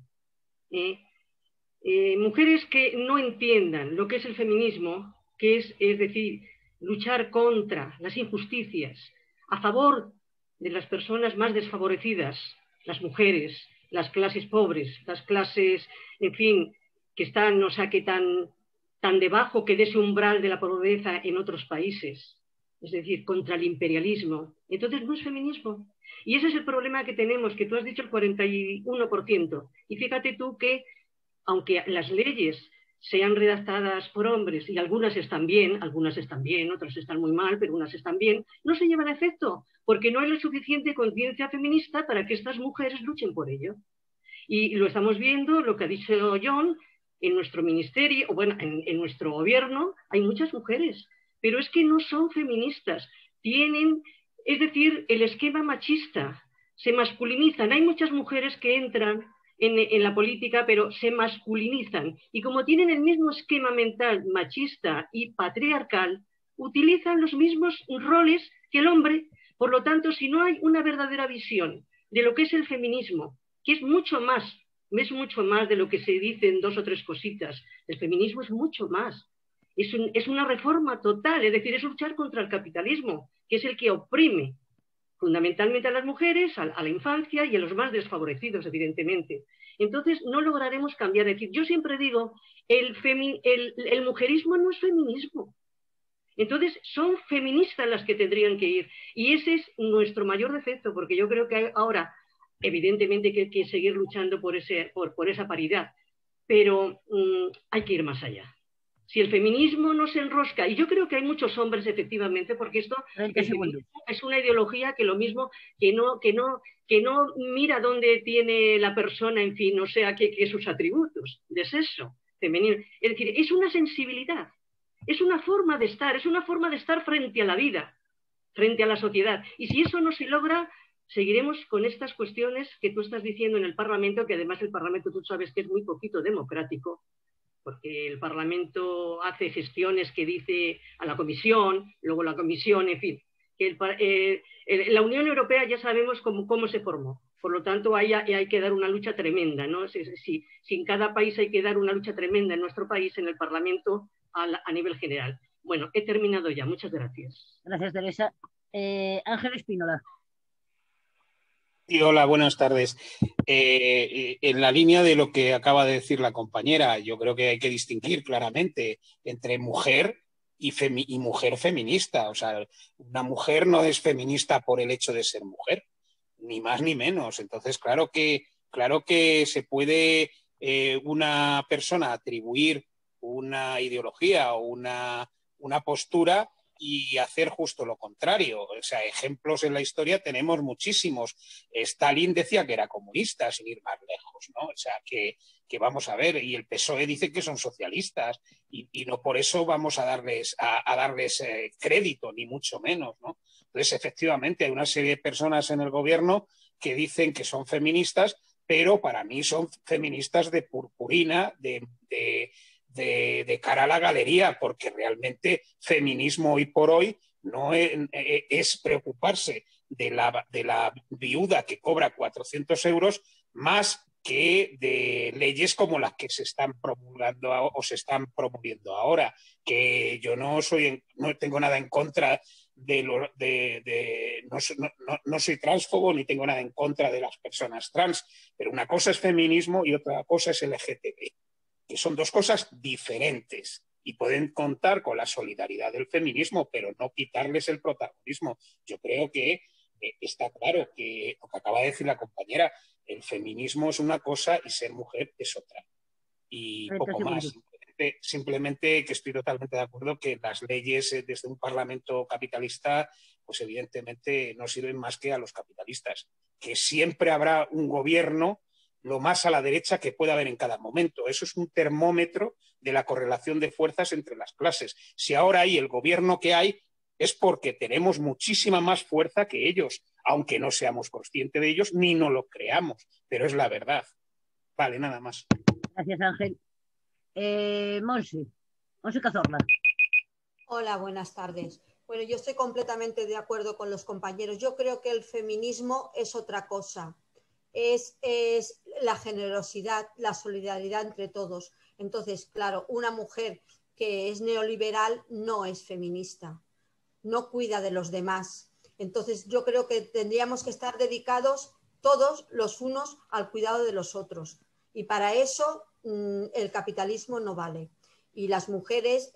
Mujeres que no entiendan lo que es el feminismo, que es decir, luchar contra las injusticias, a favor de las personas más desfavorecidas, las mujeres, las clases pobres, las clases, en fin, que están, o sea, que tan debajo que de ese umbral de la pobreza en otros países, es decir, contra el imperialismo. Entonces no es feminismo. Y ese es el problema que tenemos, que tú has dicho el 41%. Y fíjate tú que, aunque las leyes sean redactadas por hombres, y algunas están bien, otras están muy mal, pero unas están bien, no se llevan a efecto, porque no hay la suficiente conciencia feminista para que estas mujeres luchen por ello. Y lo estamos viendo, lo que ha dicho John, en nuestro ministerio, o bueno, en nuestro gobierno, hay muchas mujeres, pero es que no son feministas, tienen, es decir, el esquema machista, se masculinizan. Hay muchas mujeres que entran en la política, pero se masculinizan, y como tienen el mismo esquema mental machista y patriarcal, utilizan los mismos roles que el hombre. Por lo tanto, si no hay una verdadera visión de lo que es el feminismo, que es mucho más es mucho más de lo que se dicen 2 o 3 cositas. El feminismo es mucho más. Es una reforma total, es decir, es luchar contra el capitalismo, que es el que oprime fundamentalmente a las mujeres, a la infancia y a los más desfavorecidos, evidentemente. Entonces, no lograremos cambiar. Es decir, yo siempre digo, el mujerismo no es feminismo. Entonces, son feministas las que tendrían que ir. Y ese es nuestro mayor defecto, porque yo creo que ahora, evidentemente, que hay que seguir luchando por esa paridad, pero hay que ir más allá. Si el feminismo no se enrosca, y yo creo que hay muchos hombres, efectivamente, porque esto el feminismo es una ideología que lo mismo, que no mira dónde tiene la persona, en fin, o sea, que sus atributos de sexo femenino. Es decir, es una sensibilidad, es una forma de estar frente a la vida, frente a la sociedad. Y si eso no se logra, seguiremos con estas cuestiones que tú estás diciendo en el Parlamento, que además el Parlamento tú sabes que es muy poquito democrático, porque el Parlamento hace gestiones que dice a la Comisión, luego la Comisión, en fin, que la Unión Europea ya sabemos cómo se formó. Por lo tanto, hay que dar una lucha tremenda, ¿no? Si en cada país hay que dar una lucha tremenda en nuestro país, en el Parlamento, a nivel general. Bueno, he terminado ya. Muchas gracias. Gracias, Teresa. Ángel Espínola. Sí, hola, buenas tardes. En la línea de lo que acaba de decir la compañera, yo creo que hay que distinguir claramente entre mujer y mujer feminista. O sea, una mujer no es feminista por el hecho de ser mujer, ni más ni menos. Entonces, claro que se puede una persona atribuir una ideología o una postura y hacer justo lo contrario. O sea, ejemplos en la historia tenemos muchísimos. Stalin decía que era comunista, sin ir más lejos, ¿no? O sea, que vamos a ver, y el PSOE dice que son socialistas, y no por eso vamos a darles crédito, ni mucho menos, ¿no? Entonces, efectivamente, hay una serie de personas en el gobierno que dicen que son feministas, pero para mí son feministas de purpurina, de cara a la galería, porque realmente feminismo hoy por hoy no es preocuparse de la viuda que cobra 400 euros más que de leyes como las que se están promulgando o se están promoviendo ahora, que yo no tengo nada en contra no soy transfobo ni tengo nada en contra de las personas trans, pero una cosa es feminismo y otra cosa es LGTB, que son dos cosas diferentes y pueden contar con la solidaridad del feminismo, pero no quitarles el protagonismo. Yo creo que está claro que lo que acaba de decir la compañera, el feminismo es una cosa y ser mujer es otra. Y poco más. Simplemente que estoy totalmente de acuerdo que las leyes desde un parlamento capitalista, pues evidentemente no sirven más que a los capitalistas. Que siempre habrá un gobierno lo más a la derecha que pueda haber en cada momento. Eso es un termómetro de la correlación de fuerzas entre las clases. Si ahora hay el gobierno que hay, es porque tenemos muchísima más fuerza que ellos, aunque no seamos conscientes de ellos ni no lo creamos, pero es la verdad. Vale, nada más. Gracias, Ángel. Monse Cazorla. Hola, buenas tardes. Bueno, yo estoy completamente de acuerdo con los compañeros. Yo creo que el feminismo es otra cosa. Es la generosidad, la solidaridad entre todos. Entonces, claro, una mujer que es neoliberal no es feminista, no cuida de los demás. Entonces, yo creo que tendríamos que estar dedicados todos los unos al cuidado de los otros. Y para eso el capitalismo no vale. Y las mujeres,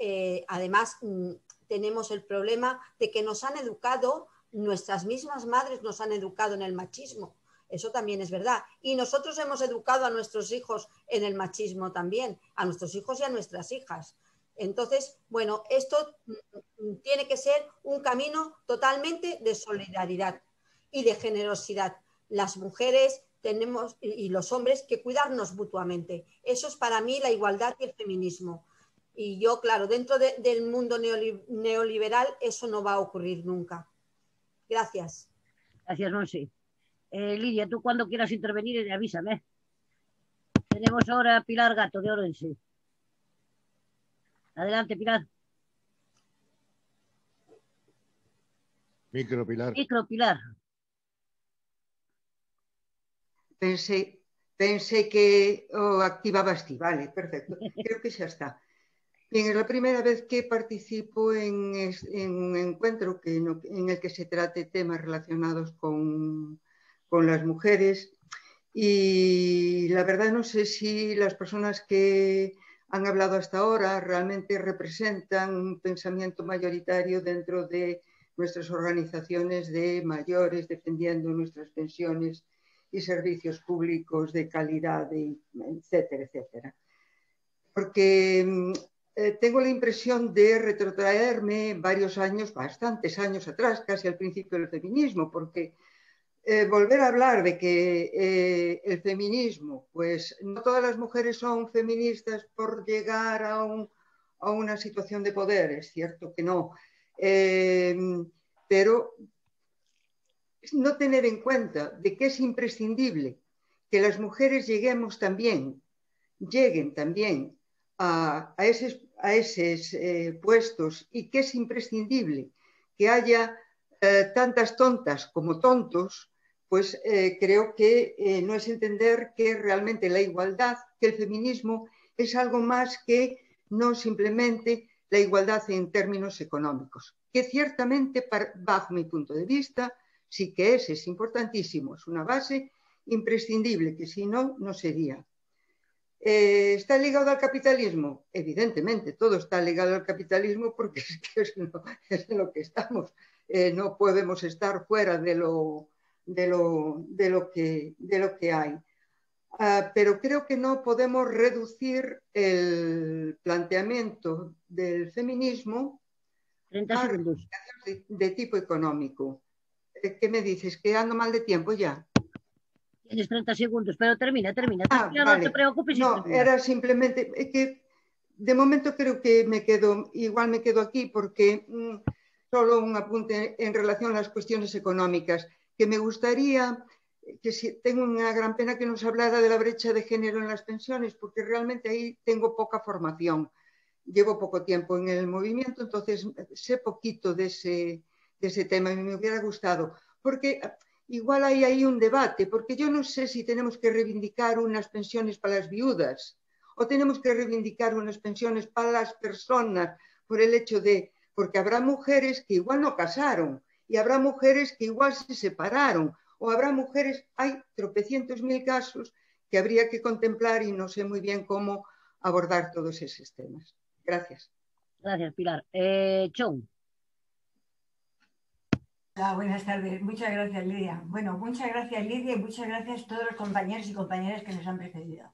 además, tenemos el problema de que nos han educado, nuestras mismas madres nos han educado en el machismo. Eso también es verdad. Y nosotros hemos educado a nuestros hijos en el machismo también, a nuestros hijos y a nuestras hijas. Entonces, bueno, esto tiene que ser un camino totalmente de solidaridad y de generosidad. Las mujeres tenemos, y los hombres, que cuidarnos mutuamente. Eso es para mí la igualdad y el feminismo. Y yo, claro, dentro del mundo neoliberal eso no va a ocurrir nunca. Gracias. Gracias, Monse. Lidia, tú cuando quieras intervenir, avísame. Tenemos ahora a Pilar Gato, de Orense. Adelante, Pilar. Micro, Pilar. Micro, Pilar. Pensé Pensei que o activabaste, vale, perfecto. Creo que xa está. Bien, es la primera vez que participo en un encuentro en el que se trate temas relacionados con las mujeres y la verdad no sé si las personas que han hablado hasta ahora realmente representan un pensamiento mayoritario dentro de nuestras organizaciones de mayores defendiendo nuestras pensiones y servicios públicos de calidad, etcétera, etcétera. Porque tengo la impresión de retrotraerme varios años, bastantes años atrás, casi al principio del feminismo, porque volver a hablar de que el feminismo, pues no todas las mujeres son feministas por llegar a una situación de poder, es cierto que no, pero no tener en cuenta de que es imprescindible que las mujeres lleguen también a esos puestos y que es imprescindible que haya tantas tontas como tontos, pues creo que no es entender que realmente la igualdad, que el feminismo es algo más que no simplemente la igualdad en términos económicos, que ciertamente, bajo mi punto de vista, sí que es importantísimo, es una base imprescindible, que si no, no sería. ¿Está ligado al capitalismo? Evidentemente, todo está ligado al capitalismo porque es en lo que estamos. No podemos estar fuera de lo que hay. Pero creo que no podemos reducir el planteamiento del feminismo a reivindicaciones de tipo económico. ¿Qué me dices? ¿Que ando mal de tiempo ya? Tienes 30 segundos, pero termina. Vale. No te preocupes. No, era simplemente que de momento creo que igual me quedo aquí porque solo un apunte en relación a las cuestiones económicas, que me gustaría, tengo una gran pena que nos hablara de la brecha de género en las pensiones, porque realmente ahí tengo poca formación. Llevo poco tiempo en el movimiento, entonces sé poquito de ese tema y me hubiera gustado, porque igual hay ahí un debate, porque yo no sé si tenemos que reivindicar unas pensiones para las viudas o tenemos que reivindicar unas pensiones para las personas por el hecho de, porque habrá mujeres que igual no casaron y habrá mujeres que igual se separaron o habrá mujeres, hay tropecientos mil casos que habría que contemplar y no sé muy bien cómo abordar todos esos temas. Gracias. Gracias, Pilar. Chon. Hola, buenas tardes. Muchas gracias, Lidia. Bueno, muchas gracias, Lidia, y muchas gracias a todos los compañeros y compañeras que nos han precedido.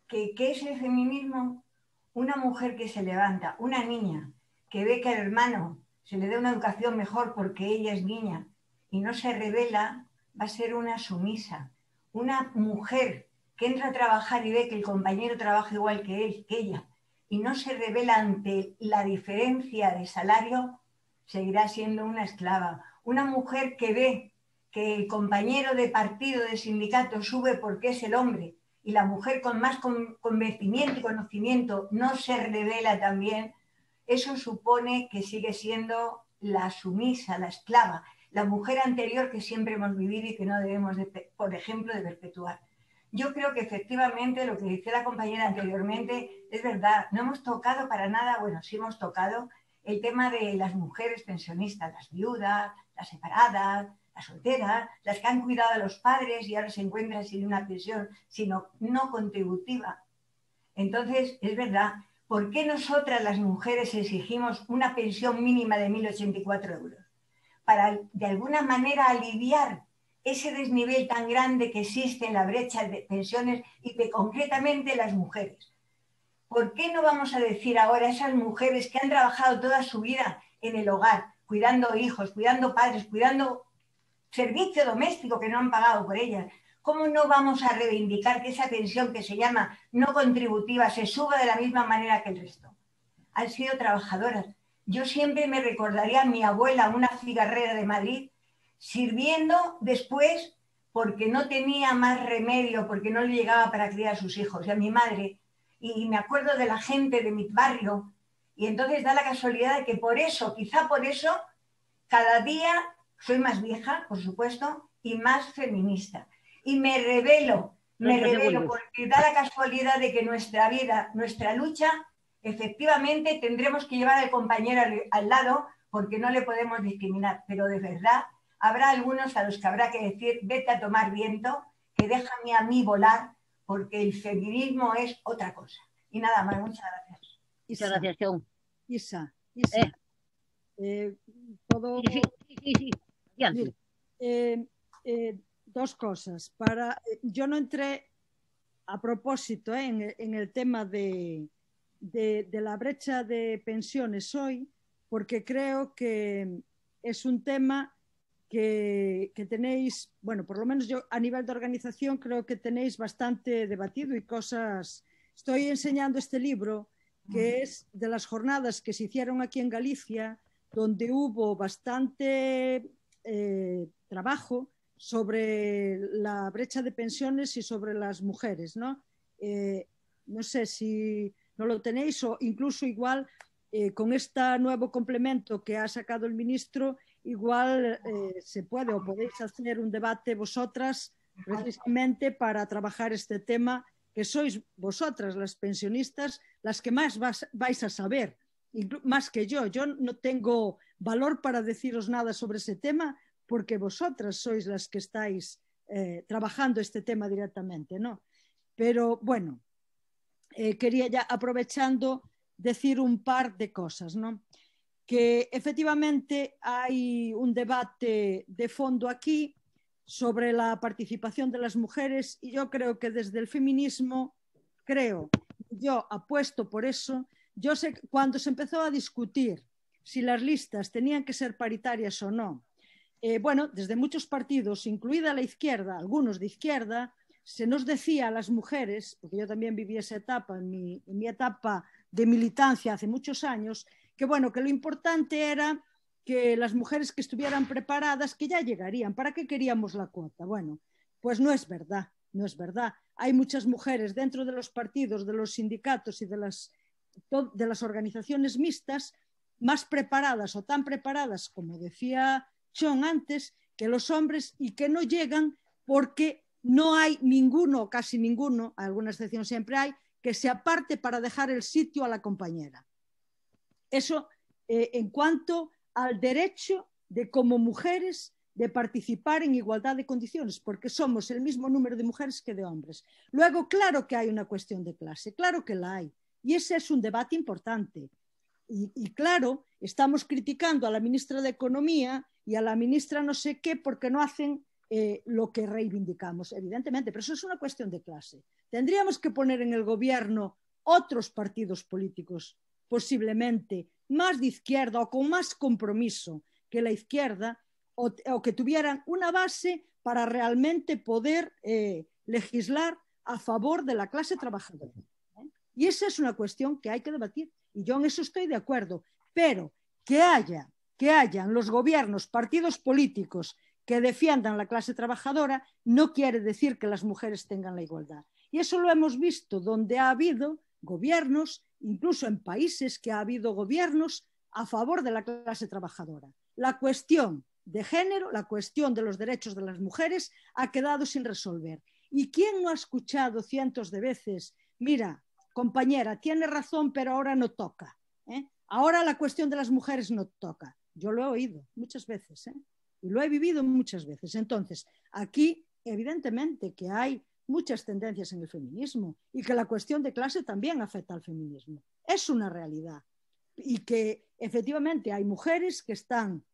¿Qué es el feminismo? Una mujer que se levanta, una niña, que ve que al hermano se le dé una educación mejor porque ella es niña y no se rebela, va a ser una sumisa. Una mujer que entra a trabajar y ve que el compañero trabaja igual que ella y no se rebela ante la diferencia de salario, seguirá siendo una esclava. Una mujer que ve que el compañero de partido, de sindicato, sube porque es el hombre y la mujer con más convencimiento y conocimiento no se revela también, eso supone que sigue siendo la sumisa, la esclava, la mujer anterior que siempre hemos vivido y que no debemos, por ejemplo, de perpetuar. Yo creo que efectivamente lo que decía la compañera anteriormente es verdad, no hemos tocado para nada, bueno, sí hemos tocado el tema de las mujeres pensionistas, las viudas, las separadas, las solteras, las que han cuidado a los padres y ahora se encuentran sin una pensión, sino no contributiva. Entonces, es verdad, ¿por qué nosotras las mujeres exigimos una pensión mínima de 1.084 euros? Para, de alguna manera, aliviar ese desnivel tan grande que existe en la brecha de pensiones y de concretamente las mujeres. ¿Por qué no vamos a decir ahora a esas mujeres que han trabajado toda su vida en el hogar, cuidando hijos, cuidando padres, cuidando servicio doméstico que no han pagado por ellas? ¿Cómo no vamos a reivindicar que esa pensión que se llama no contributiva se suba de la misma manera que el resto? Han sido trabajadoras. Yo siempre me recordaría a mi abuela, una cigarrera de Madrid, sirviendo después porque no tenía más remedio, porque no le llegaba para criar a sus hijos, y a mi madre. Y me acuerdo de la gente de mi barrio, y entonces da la casualidad de que por eso, quizá por eso, cada día soy más vieja, por supuesto, y más feminista. Y me rebelo Me 30 revelo segundos. porque da la casualidad de que nuestra vida, nuestra lucha, efectivamente tendremos que llevar al compañero al lado porque no le podemos discriminar, pero de verdad habrá algunos a los que habrá que decir vete a tomar viento, que déjame a mí volar, porque el feminismo es otra cosa. Y nada más, muchas gracias. Muchas gracias, John. Isa, todo... Sí. Mira, dos cosas. Yo no entré a propósito en el tema de la brecha de pensiones hoy, porque creo que es un tema que tenéis, bueno, por lo menos yo a nivel de organización creo que tenéis bastante debatido y cosas. Estoy enseñando este libro que es de las jornadas que se hicieron aquí en Galicia, donde hubo bastante trabajo sobre la brecha de pensiones y sobre las mujeres, ¿no? No sé si no lo tenéis o incluso igual con este nuevo complemento que ha sacado el ministro, igual se puede o podéis hacer un debate vosotras precisamente para trabajar este tema, que sois vosotras las pensionistas las que más vais a saber, más que yo. Yo no tengo valor para deciros nada sobre ese tema porque vosotras sois las que estáis trabajando este tema directamente, ¿no? Pero bueno, quería ya aprovechando decir un par de cosas, ¿no? Que efectivamente hay un debate de fondo aquí sobre la participación de las mujeres y yo creo que desde el feminismo, yo apuesto por eso. Yo sé que cuando se empezó a discutir si las listas tenían que ser paritarias o no, bueno, desde muchos partidos, incluida la izquierda, algunos de izquierda, se nos decía a las mujeres, porque yo también viví esa etapa en mi etapa de militancia hace muchos años, que bueno, que lo importante era que las mujeres que estuvieran preparadas, que ya llegarían. ¿Para qué queríamos la cuota? Bueno, pues no es verdad, no es verdad. Hay muchas mujeres dentro de los partidos, de los sindicatos y de las organizaciones mixtas más preparadas o tan preparadas, como decía John antes, que los hombres y que no llegan porque no hay ninguno, casi ninguno, alguna excepción siempre hay, que se aparte para dejar el sitio a la compañera. Eso en cuanto al derecho de como mujeres de participar en igualdad de condiciones, porque somos el mismo número de mujeres que de hombres. Luego, claro que hay una cuestión de clase, claro que la hay, y ese es un debate importante. Y claro, estamos criticando a la ministra de Economía y a la ministra no sé qué porque no hacen lo que reivindicamos, evidentemente, pero eso es una cuestión de clase. Tendríamos que poner en el gobierno otros partidos políticos, posiblemente más de izquierda o con más compromiso que la izquierda, o que tuvieran una base para realmente poder legislar a favor de la clase trabajadora. Y esa es una cuestión que hay que debatir, y yo en eso estoy de acuerdo, pero que hayan los gobiernos, partidos políticos que defiendan la clase trabajadora no quiere decir que las mujeres tengan la igualdad. Y eso lo hemos visto donde ha habido gobiernos, incluso en países que ha habido gobiernos a favor de la clase trabajadora. La cuestión de género, la cuestión de los derechos de las mujeres ha quedado sin resolver. ¿Y quién no ha escuchado cientos de veces, mira, compañera, tiene razón, pero ahora no toca, ¿eh? Ahora la cuestión de las mujeres no toca? Yo lo he oído muchas veces, ¿eh? Y lo he vivido muchas veces. Entonces, aquí evidentemente que hay muchas tendencias en el feminismo y que la cuestión de clase también afecta al feminismo. Es una realidad. Y que efectivamente hay mujeres que están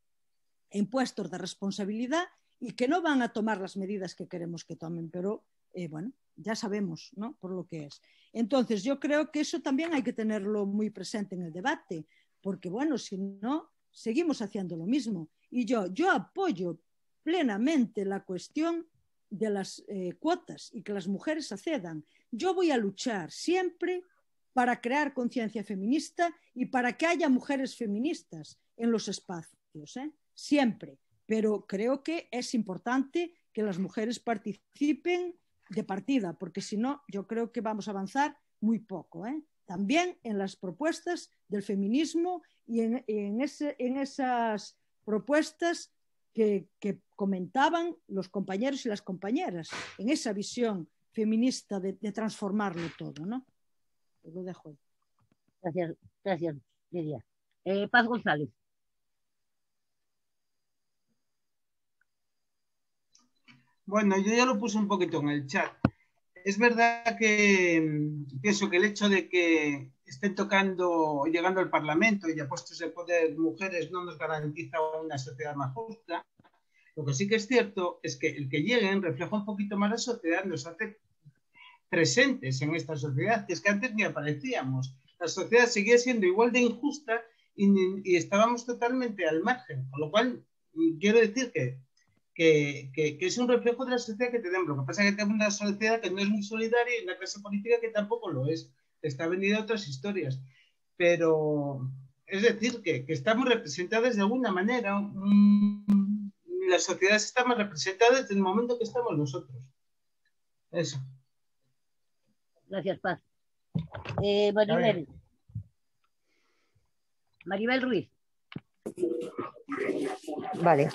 en puestos de responsabilidad y que no van a tomar las medidas que queremos que tomen, pero bueno, ya sabemos, ¿no?, por lo que es. Entonces, yo creo que eso también hay que tenerlo muy presente en el debate, porque bueno, si no, seguimos haciendo lo mismo. Y yo apoyo plenamente la cuestión de las cuotas y que las mujeres accedan. Yo voy a luchar siempre para crear conciencia feminista y para que haya mujeres feministas en los espacios, siempre. Pero creo que es importante que las mujeres participen de partida, porque si no, yo creo que vamos a avanzar muy poco, También en las propuestas del feminismo y en esas propuestas que comentaban los compañeros y las compañeras, en esa visión feminista de transformarlo todo, ¿no? Pues lo dejo ahí. Gracias, Lidia. Paz González. Bueno, yo ya lo puse un poquito en el chat. Es verdad que pienso que el hecho de que estén llegando al Parlamento y a puestos de poder mujeres no nos garantiza una sociedad más justa. Lo que sí que es cierto es que el que lleguen refleja un poquito más la sociedad, nos hace presentes en esta sociedad, que es que antes ni aparecíamos. La sociedad seguía siendo igual de injusta y estábamos totalmente al margen, con lo cual quiero decir que es un reflejo de la sociedad que tenemos. Lo que pasa es que tenemos una sociedad que no es muy solidaria y una clase política que tampoco lo es. Está vendido a otras historias. Pero es decir, que estamos representadas de alguna manera. La sociedad está más representada desde el momento que estamos nosotros. Eso. Gracias, Paz. Maribel Ruiz. Vale,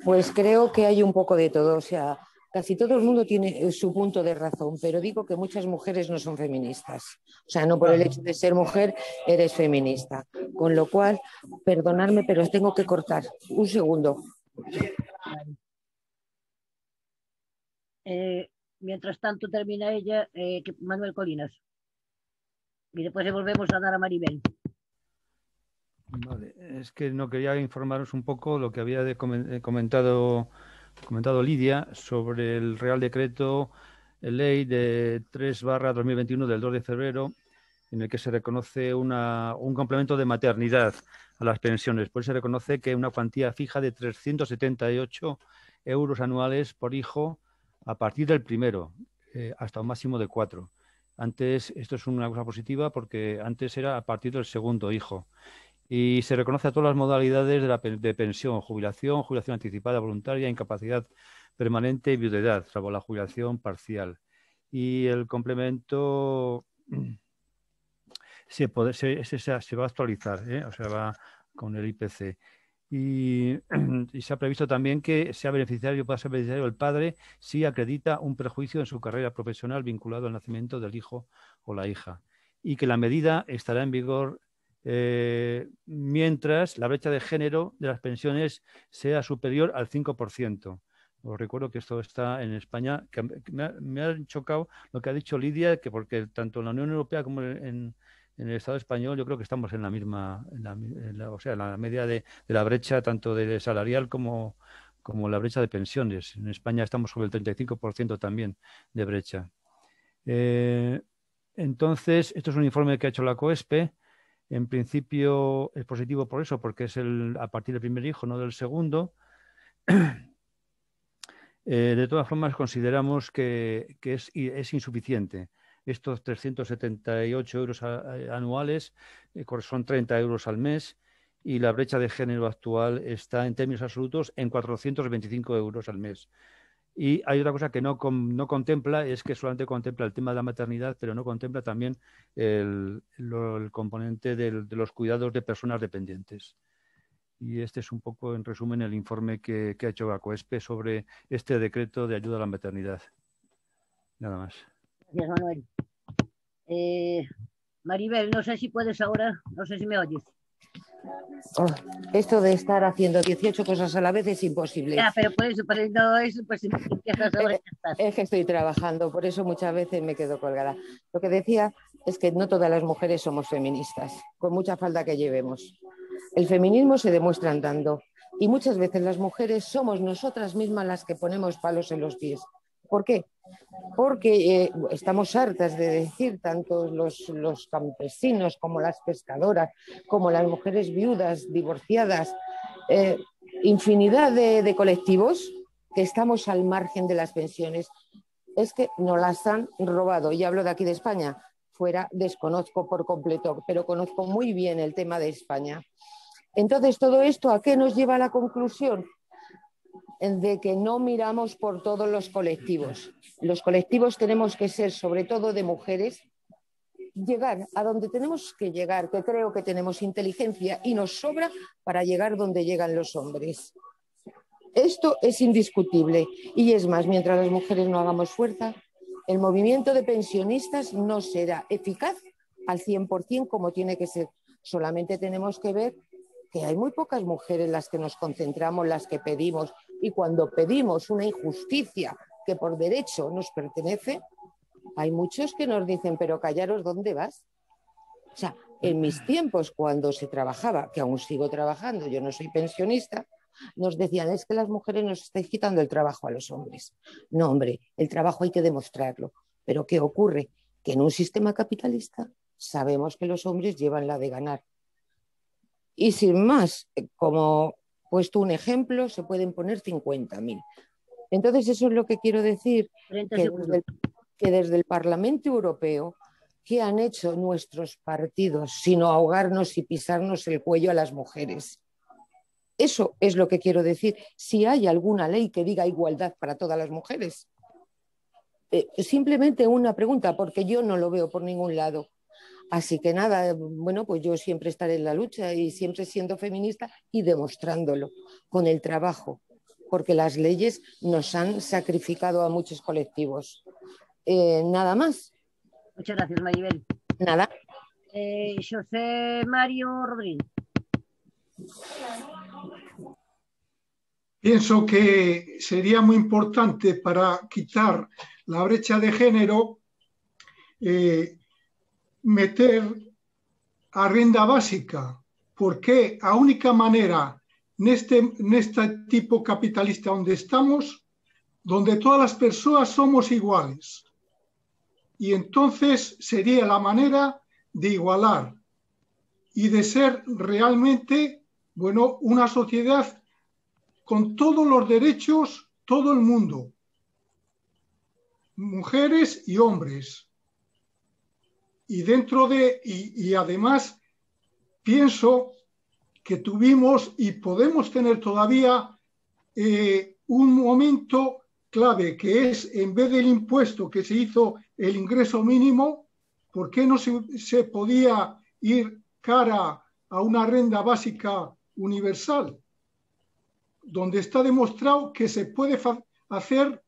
pues creo que hay un poco de todo, o sea, casi todo el mundo tiene su punto de razón, pero digo que muchas mujeres no son feministas, o sea, no por el hecho de ser mujer eres feminista, con lo cual, perdonadme, pero os tengo que cortar, un segundo. Mientras tanto termina ella, Manuel Colinas, y después le volvemos a dar a Maribel. Vale, es que no quería informaros un poco lo que había comentado Lidia sobre el Real Decreto Ley de 3/2021 del 2 de febrero, en el que se reconoce un complemento de maternidad a las pensiones. Pues se reconoce que una cuantía fija de 378 euros anuales por hijo a partir del primero, hasta un máximo de 4. Antes, esto es una cosa positiva porque antes era a partir del segundo hijo. Y se reconoce a todas las modalidades de pensión, jubilación anticipada, voluntaria, incapacidad permanente y viudedad, salvo la jubilación parcial. Y el complemento se va a actualizar, o sea, va con el IPC. Y se ha previsto también que pueda ser beneficiario el padre si acredita un perjuicio en su carrera profesional vinculado al nacimiento del hijo o la hija. Y que la medida estará en vigor mientras la brecha de género de las pensiones sea superior al 5%. Os recuerdo que esto está en España, que me ha chocado lo que ha dicho Lidia, que porque tanto en la Unión Europea como en el Estado español yo creo que estamos en la misma, o sea, en la media de la brecha tanto de salarial como la brecha de pensiones. En España estamos sobre el 35% también de brecha. Entonces, esto es un informe que ha hecho la COESPE. En principio es positivo por eso, porque es a partir del primer hijo, no del segundo. De todas formas, consideramos que es insuficiente. Estos 378 euros anuales son 30 euros al mes y la brecha de género actual está en términos absolutos en 425 euros al mes. Y hay otra cosa que no contempla, es que solamente contempla el tema de la maternidad, pero no contempla también el componente de los cuidados de personas dependientes. Y este es un poco, en resumen, el informe que ha hecho la COESPE sobre este decreto de ayuda a la maternidad. Nada más. Gracias, Manuel. Maribel, no sé si puedes ahora, no sé si me oyes. Oh, esto de estar haciendo 18 cosas a la vez es imposible. Ya, pero por eso, no eso, pues empiezas ahora. Es que estoy trabajando, por eso muchas veces me quedo colgada. Lo que decía es que no todas las mujeres somos feministas, con mucha falta que llevemos. El feminismo se demuestra andando y muchas veces las mujeres somos nosotras mismas las que ponemos palos en los pies. ¿Por qué? Porque estamos hartas de decir, tanto los campesinos como las pescadoras, como las mujeres viudas, divorciadas, infinidad de colectivos que estamos al margen de las pensiones. Es que nos las han robado, y hablo de aquí de España. Fuera desconozco por completo, pero conozco muy bien el tema de España. Entonces, todo esto, ¿a qué nos lleva a la conclusión? De que no miramos por todos los colectivos. Los colectivos tenemos que ser, sobre todo de mujeres, llegar a donde tenemos que llegar, que creo que tenemos inteligencia y nos sobra para llegar donde llegan los hombres. Esto es indiscutible y es más, mientras las mujeres no hagamos fuerza, el movimiento de pensionistas no será eficaz al 100% como tiene que ser. Solamente tenemos que ver que hay muy pocas mujeres las que nos concentramos, las que pedimos, y cuando pedimos una injusticia que por derecho nos pertenece, hay muchos que nos dicen, pero callaros, ¿dónde vas? O sea, en mis tiempos, cuando se trabajaba, que aún sigo trabajando, yo no soy pensionista, nos decían, es que las mujeres nos estáis quitando el trabajo a los hombres. No, hombre, el trabajo hay que demostrarlo. Pero ¿qué ocurre? Que en un sistema capitalista sabemos que los hombres llevan la de ganar. Y sin más, como he puesto un ejemplo, se pueden poner 50.000. Entonces, eso es lo que quiero decir, que desde el Parlamento Europeo, ¿qué han hecho nuestros partidos sino ahogarnos y pisarnos el cuello a las mujeres? Eso es lo que quiero decir. Si hay alguna ley que diga igualdad para todas las mujeres. Simplemente una pregunta, porque yo no lo veo por ningún lado. Así que nada, bueno, pues yo siempre estaré en la lucha y siempre siendo feminista y demostrándolo con el trabajo, porque las leyes nos han sacrificado a muchos colectivos. Nada más. Muchas gracias, Maribel. Nada. José Mario Rodríguez. Pienso que sería muy importante para quitar la brecha de género meter a renda básica, porque a única maneira neste tipo capitalista onde estamos, donde todas las persoas somos iguales. Y entonces sería la manera de igualar y de ser realmente, bueno, una sociedad con todos los derechos, todo el mundo, mujeres y hombres. Y dentro de, y además pienso que tuvimos y podemos tener todavía un momento clave, que es, en vez del impuesto que se hizo el ingreso mínimo, ¿por qué no se podía ir cara a una renta básica universal? Donde está demostrado que se puede hacer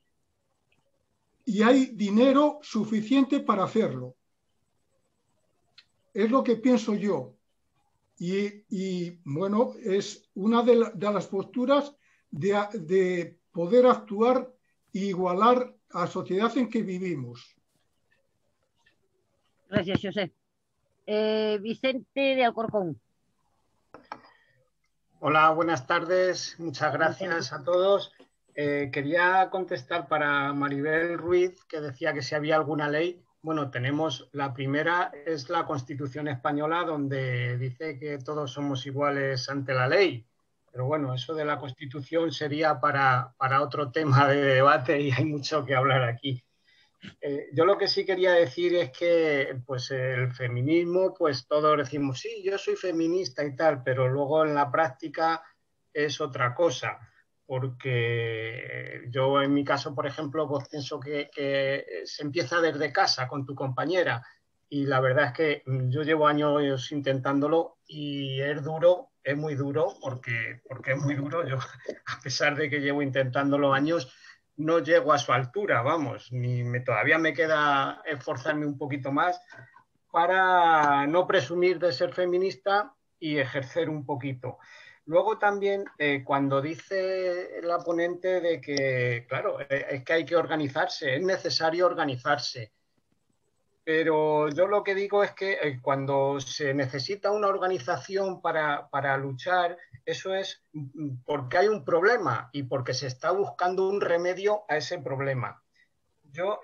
y hay dinero suficiente para hacerlo. Es lo que pienso yo. Y bueno, es una de las posturas de poder actuar e igualar a sociedad en que vivimos. Gracias, José. Vicente de Alcorcón. Hola, buenas tardes. Muchas gracias a todos. Quería contestar para Maribel Ruiz, que decía que si había alguna ley. Bueno, tenemos la primera, es la Constitución española, donde dice que todos somos iguales ante la ley. Pero bueno, eso de la Constitución sería para otro tema de debate y hay mucho que hablar aquí. Yo lo que sí quería decir es que pues el feminismo, pues todos decimos, sí, yo soy feminista y tal, pero luego en la práctica es otra cosa. Porque yo en mi caso, por ejemplo, pues pienso que se empieza desde casa con tu compañera y la verdad es que yo llevo años intentándolo y es duro, es muy duro porque es muy duro. Yo, a pesar de que llevo intentándolo años, no llego a su altura, vamos, todavía me queda esforzarme un poquito más para no presumir de ser feminista y ejercer un poquito. Luego también, cuando dice la ponente de que, claro, es que hay que organizarse, es necesario organizarse. Pero yo lo que digo es que cuando se necesita una organización para luchar, eso es porque hay un problema y porque se está buscando un remedio a ese problema. Yo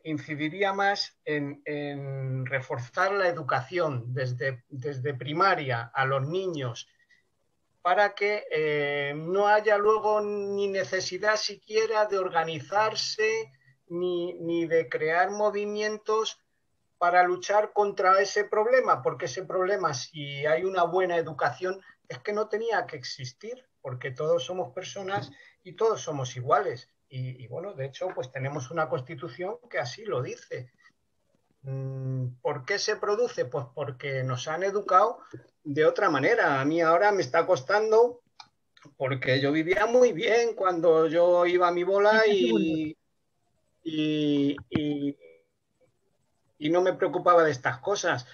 incidiría más en reforzar la educación desde primaria a los niños, para que no haya luego ni necesidad siquiera de organizarse ni de crear movimientos para luchar contra ese problema, porque ese problema, si hay una buena educación, es que no tenía que existir, porque todos somos personas y todos somos iguales. Y bueno, de hecho, pues tenemos una Constitución que así lo dice. ¿Por qué se produce? Pues porque nos han educado de otra manera. A mí ahora me está costando, porque yo vivía muy bien cuando yo iba a mi bola y y no me preocupaba de estas cosas.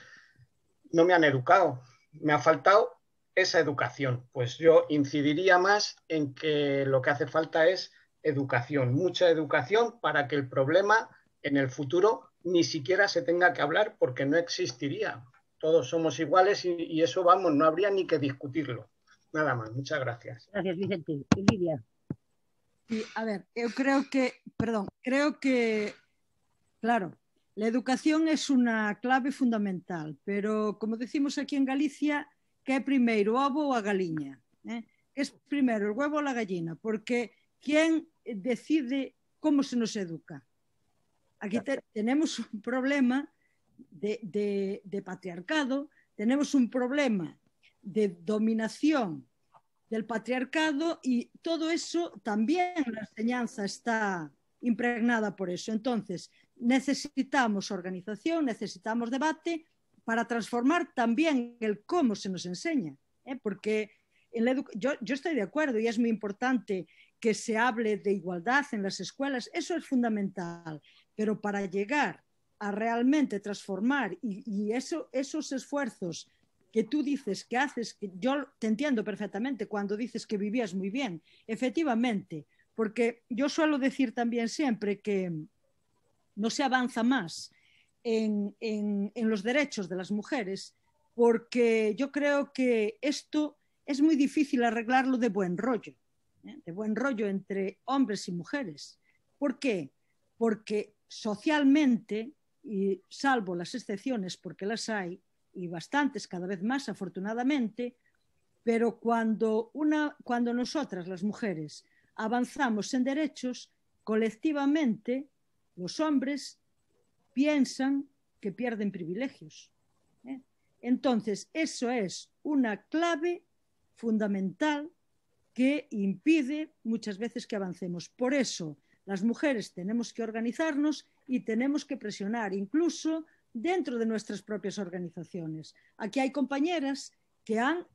No me han educado, me ha faltado esa educación. Pues yo incidiría más en que lo que hace falta es educación, mucha educación para que el problema en el futuro ni siquiera se tenga que hablar porque no existiría. Todos somos iguales y eso, vamos, no habría ni que discutirlo. Nada más, muchas gracias. Gracias, Vicente. Y Lidia. Sí, a ver, eu creo que, claro, la educación es una clave fundamental, pero como decimos aquí en Galicia, que é primeiro o ovo ou a galiña? Es primero el huevo o la gallina, porque ¿quién decide cómo se nos educa? Aquí tenemos un problema de patriarcado, tenemos un problema de dominación del patriarcado y todo eso también la enseñanza está impregnada por eso. Entonces, necesitamos organización, necesitamos debate para transformar también el cómo se nos enseña, porque yo estoy de acuerdo y es muy importante que se hable de igualdad en las escuelas, eso es fundamental, pero para llegar a realmente transformar y esos esfuerzos que tú dices que haces, que yo te entiendo perfectamente cuando dices que vivías muy bien, efectivamente, porque yo suelo decir también siempre que no se avanza más en los derechos de las mujeres, porque yo creo que esto es muy difícil arreglarlo de buen rollo entre hombres y mujeres. ¿Por qué? Porque socialmente, y salvo las excepciones porque las hay, y bastantes cada vez más afortunadamente, pero cuando nosotras las mujeres avanzamos en derechos, colectivamente los hombres piensan que pierden privilegios. Entonces, eso es una clave fundamental que impide muchas veces que avancemos. Por eso, las mujeres tenemos que organizarnos y tenemos que presionar, incluso dentro de nuestras propias organizaciones. Aquí hay compañeras que han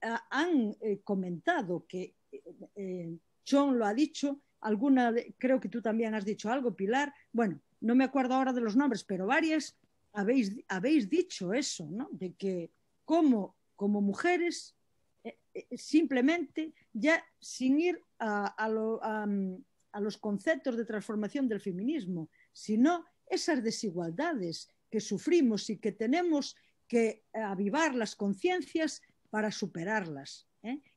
comentado que John lo ha dicho, creo que tú también has dicho algo, Pilar, bueno, no me acuerdo ahora de los nombres, pero varias habéis dicho eso, ¿no? De que como mujeres, simplemente ya sin ir a los conceptos de transformación del feminismo, sino esas desigualdades que sufrimos y que tenemos que avivar las conciencias para superarlas,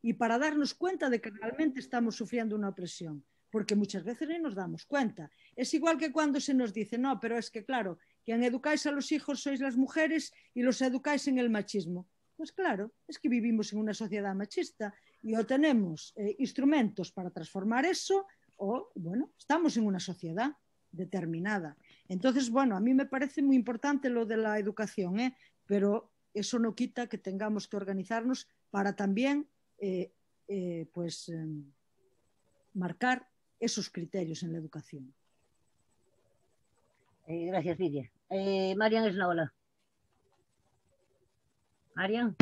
y para darnos cuenta de que realmente estamos sufriendo una opresión, porque muchas veces no nos damos cuenta. Es igual que cuando se nos dice, no, pero es que claro, quien educáis a los hijos sois las mujeres y los educáis en el machismo. Pues claro, es que vivimos en una sociedad machista y o tenemos instrumentos para transformar eso o, bueno, estamos en una sociedad determinada. Entonces, bueno, a mí me parece muy importante lo de la educación, pero eso no quita que tengamos que organizarnos para también marcar esos criterios en la educación. Gracias, Lidia. Marian Esnaola. Marian.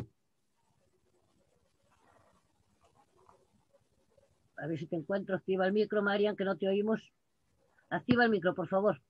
A ver si te encuentro. Activa el micro, Marian, que no te oímos. Activa el micro, por favor.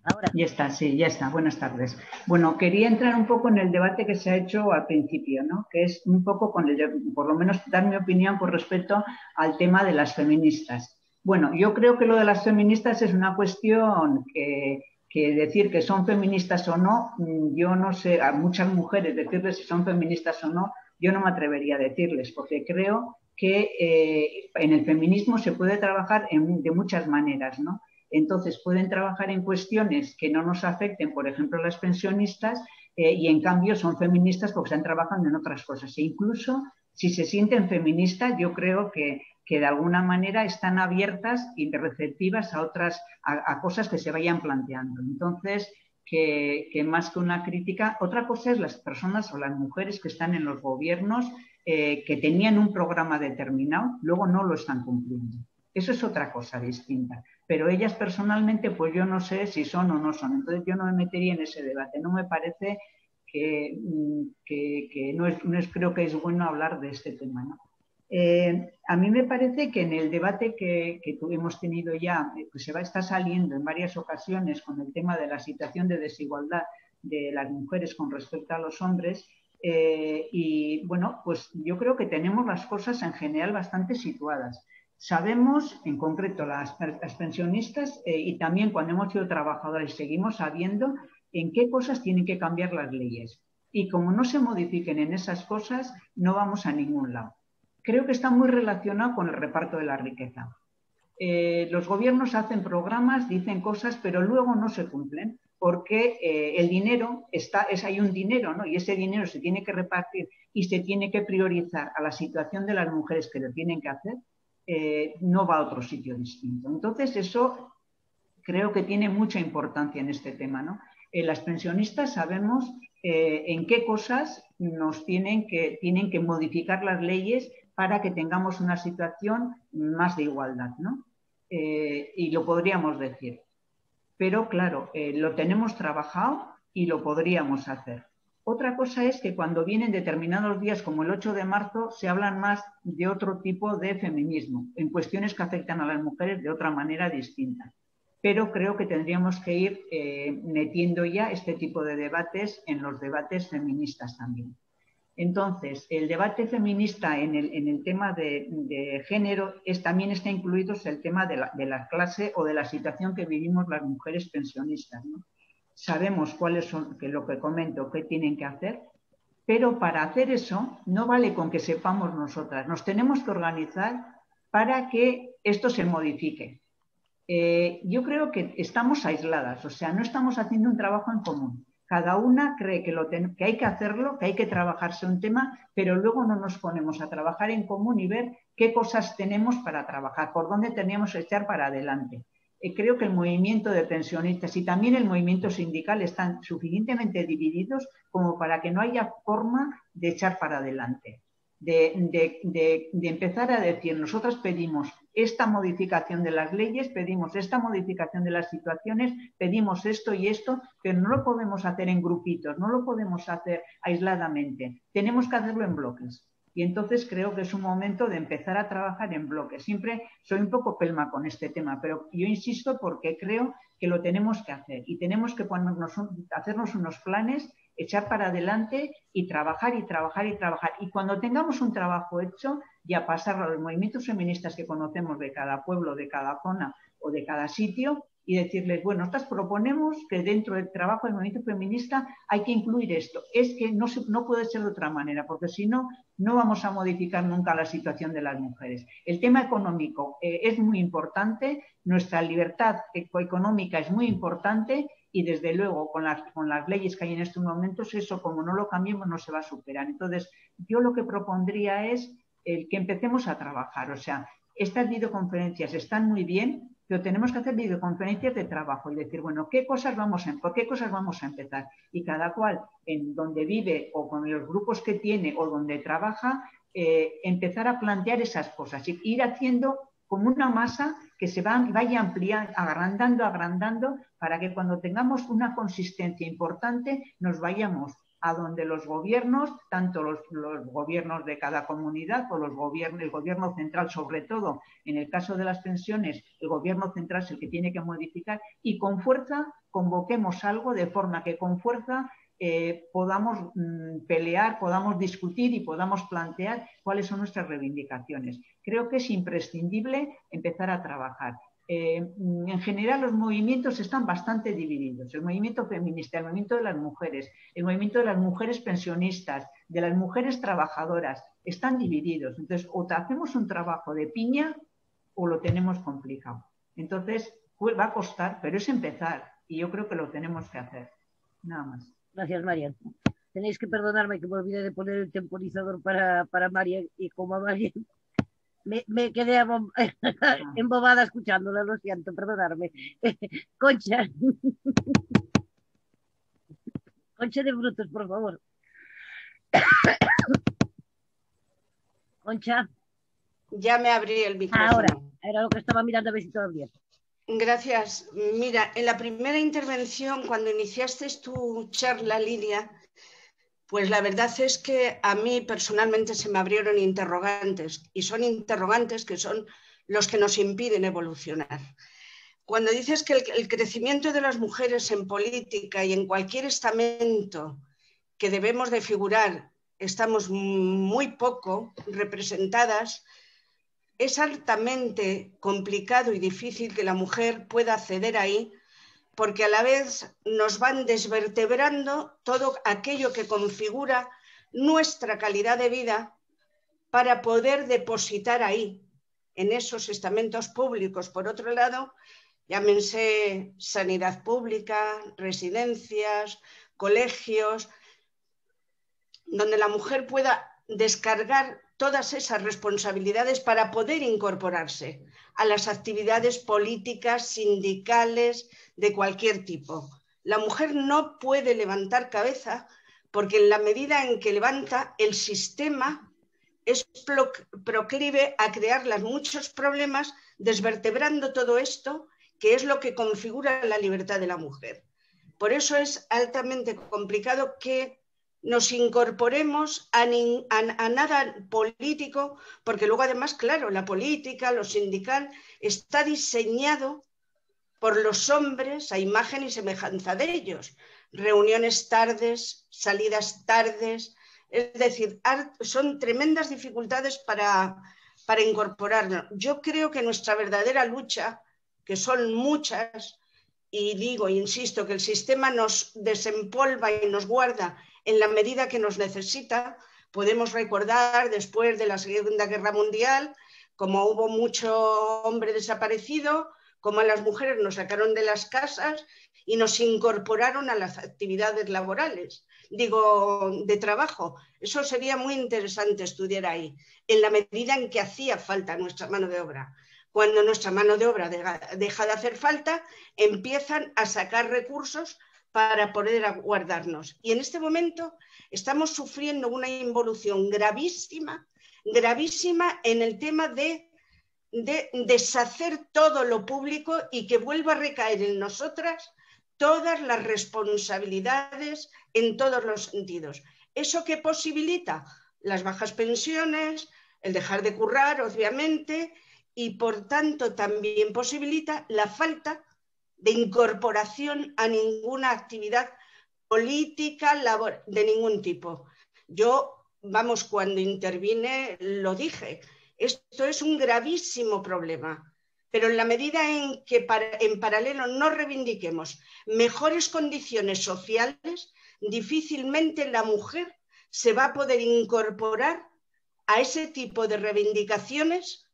Ahora. Ya está, sí, ya está. Buenas tardes. Bueno, quería entrar un poco en el debate que se ha hecho al principio, ¿no? Que es un poco por lo menos dar mi opinión con respecto al tema de las feministas. Bueno, yo creo que lo de las feministas es una cuestión que decir que son feministas o no, yo no sé, a muchas mujeres decirles si son feministas o no, yo no me atrevería a decirles, porque creo que en el feminismo se puede trabajar de muchas maneras, ¿no? Entonces pueden trabajar en cuestiones que no nos afecten, por ejemplo, las pensionistas, y en cambio son feministas porque están trabajando en otras cosas. E incluso si se sienten feministas, yo creo que de alguna manera están abiertas y receptivas a cosas que se vayan planteando. Entonces, que más que una crítica, otra cosa es las personas o las mujeres que están en los gobiernos que tenían un programa determinado, luego no lo están cumpliendo. Eso es otra cosa distinta. Pero ellas personalmente, pues yo no sé si son o no son. Entonces yo no me metería en ese debate. No me parece que creo que es bueno hablar de este tema, ¿no? A mí me parece que en el debate que hemos tenido ya, pues está saliendo en varias ocasiones con el tema de la situación de desigualdad de las mujeres con respecto a los hombres, y bueno, pues yo creo que tenemos las cosas en general bastante situadas. Sabemos, en concreto las pensionistas, y también cuando hemos sido trabajadores, seguimos sabiendo en qué cosas tienen que cambiar las leyes. Y como no se modifiquen en esas cosas, no vamos a ningún lado. Creo que está muy relacionado con el reparto de la riqueza. Los gobiernos hacen programas, dicen cosas, pero luego no se cumplen porque el dinero hay un dinero, ¿no? Y ese dinero se tiene que repartir y se tiene que priorizar a la situación de las mujeres que lo tienen que hacer, no va a otro sitio distinto. Entonces, eso creo que tiene mucha importancia en este tema, ¿no? Las pensionistas sabemos en qué cosas nos tienen que modificar las leyes para que tengamos una situación más de igualdad, ¿no? Y lo podríamos decir. Pero claro, lo tenemos trabajado y lo podríamos hacer. Otra cosa es que cuando vienen determinados días como el 8 de marzo se hablan más de otro tipo de feminismo, en cuestiones que afectan a las mujeres de otra manera distinta. Pero creo que tendríamos que ir metiendo ya este tipo de debates en los debates feministas también. Entonces, el debate feminista en el tema de género también está incluido el tema de la clase o de la situación que vivimos las mujeres pensionistas, ¿no? Sabemos cuáles son, que lo que comento, qué tienen que hacer, pero para hacer eso no vale con que sepamos nosotras, nos tenemos que organizar para que esto se modifique. Yo creo que estamos aisladas, o sea, no estamos haciendo un trabajo en común. Cada una cree que hay que hacerlo, que hay que trabajarse un tema, pero luego no nos ponemos a trabajar en común y ver qué cosas tenemos para trabajar, por dónde tenemos que echar para adelante. Creo que el movimiento de pensionistas y también el movimiento sindical están suficientemente divididos como para que no haya forma de echar para adelante. De empezar a decir, nosotros pedimos esta modificación de las leyes, pedimos esta modificación de las situaciones, pedimos esto y esto, pero no lo podemos hacer en grupitos, no lo podemos hacer aisladamente, tenemos que hacerlo en bloques. Y entonces creo que es un momento de empezar a trabajar en bloques. Siempre soy un poco pelma con este tema, pero yo insisto porque creo que lo tenemos que hacer y tenemos que hacernos unos planes, echar para adelante y trabajar y trabajar y trabajar. Y cuando tengamos un trabajo hecho, ya pasarlo a los movimientos feministas que conocemos de cada pueblo, de cada zona o de cada sitio y decirles, bueno, nosotras proponemos que dentro del trabajo del movimiento feminista hay que incluir esto. Es que no puede ser de otra manera, porque si no, no vamos a modificar nunca la situación de las mujeres. El tema económico es muy importante, nuestra libertad económica es muy importante y desde luego con las leyes que hay en estos momentos, eso como no lo cambiemos no se va a superar. Entonces, yo lo que propondría es que empecemos a trabajar. O sea, estas videoconferencias están muy bien, pero tenemos que hacer videoconferencias de trabajo y decir, bueno, ¿por qué cosas vamos a empezar? Y cada cual en donde vive o con los grupos que tiene o donde trabaja, empezar a plantear esas cosas y ir haciendo como una masa que se vaya ampliando, agrandando, para que cuando tengamos una consistencia importante nos vayamos a donde los gobiernos, tanto los gobiernos de cada comunidad o el gobierno central, sobre todo en el caso de las pensiones, el gobierno central es el que tiene que modificar y con fuerza convoquemos algo de forma que con fuerza podamos pelear, podamos discutir y podamos plantear cuáles son nuestras reivindicaciones. Creo que es imprescindible empezar a trabajar. En general los movimientos están bastante divididos. El movimiento feminista, el movimiento de las mujeres, el movimiento de las mujeres pensionistas, de las mujeres trabajadoras, están divididos. Entonces, o hacemos un trabajo de piña o lo tenemos complicado. Entonces, pues va a costar, pero es empezar y yo creo que lo tenemos que hacer. Nada más. Gracias, Marian. Tenéis que perdonarme que me olvidé de poner el temporizador para Marian y como a Marian me quedé embobada escuchándola, lo siento, perdonarme. Concha. Concha de Brutos, por favor. Concha. Ya me abrí el micrófono. Ahora, era lo que estaba mirando a ver si todo bien. Gracias. Mira, en la primera intervención, cuando iniciaste tu charla, Lidia, Pues la verdad es que a mí personalmente se me abrieron interrogantes, y son interrogantes que son los que nos impiden evolucionar. Cuando dices que el crecimiento de las mujeres en política y en cualquier estamento que debemos de figurar estamos muy poco representadas, es altamente complicado y difícil que la mujer pueda acceder ahí, porque a la vez nos van desvertebrando todo aquello que configura nuestra calidad de vida para poder depositar ahí, en esos estamentos públicos. Por otro lado, llámense sanidad pública, residencias, colegios, donde la mujer pueda descargar todas esas responsabilidades para poder incorporarse a las actividades políticas, sindicales, de cualquier tipo. La mujer no puede levantar cabeza porque en la medida en que levanta, el sistema es proclive a crearle muchos problemas, desvertebrando todo esto, que es lo que configura la libertad de la mujer. Por eso es altamente complicado que nos incorporemos a nada político, porque luego además, claro, la política, lo sindical, está diseñado por los hombres a imagen y semejanza de ellos. Reuniones tardes, salidas tardes, es decir, son tremendas dificultades para incorporarnos. Yo creo que nuestra verdadera lucha, que son muchas, y digo, insisto, que el sistema nos desempolva y nos guarda en la medida que nos necesita. Podemos recordar después de la Segunda Guerra Mundial, como hubo mucho hombre desaparecido, como a las mujeres nos sacaron de las casas y nos incorporaron a las actividades laborales, digo, de trabajo. Eso sería muy interesante estudiar ahí, en la medida en que hacía falta nuestra mano de obra. Cuando nuestra mano de obra deja de hacer falta, empiezan a sacar recursos para poder guardarnos. Y en este momento estamos sufriendo una involución gravísima, gravísima en el tema de deshacer todo lo público y que vuelva a recaer en nosotras todas las responsabilidades en todos los sentidos. ¿Eso qué posibilita? Las bajas pensiones, el dejar de currar, obviamente, y por tanto también posibilita la falta de incorporación a ninguna actividad política, de ningún tipo. Yo, vamos, cuando intervine lo dije, esto es un gravísimo problema, pero en la medida en que en paralelo no reivindiquemos mejores condiciones sociales, difícilmente la mujer se va a poder incorporar a ese tipo de reivindicaciones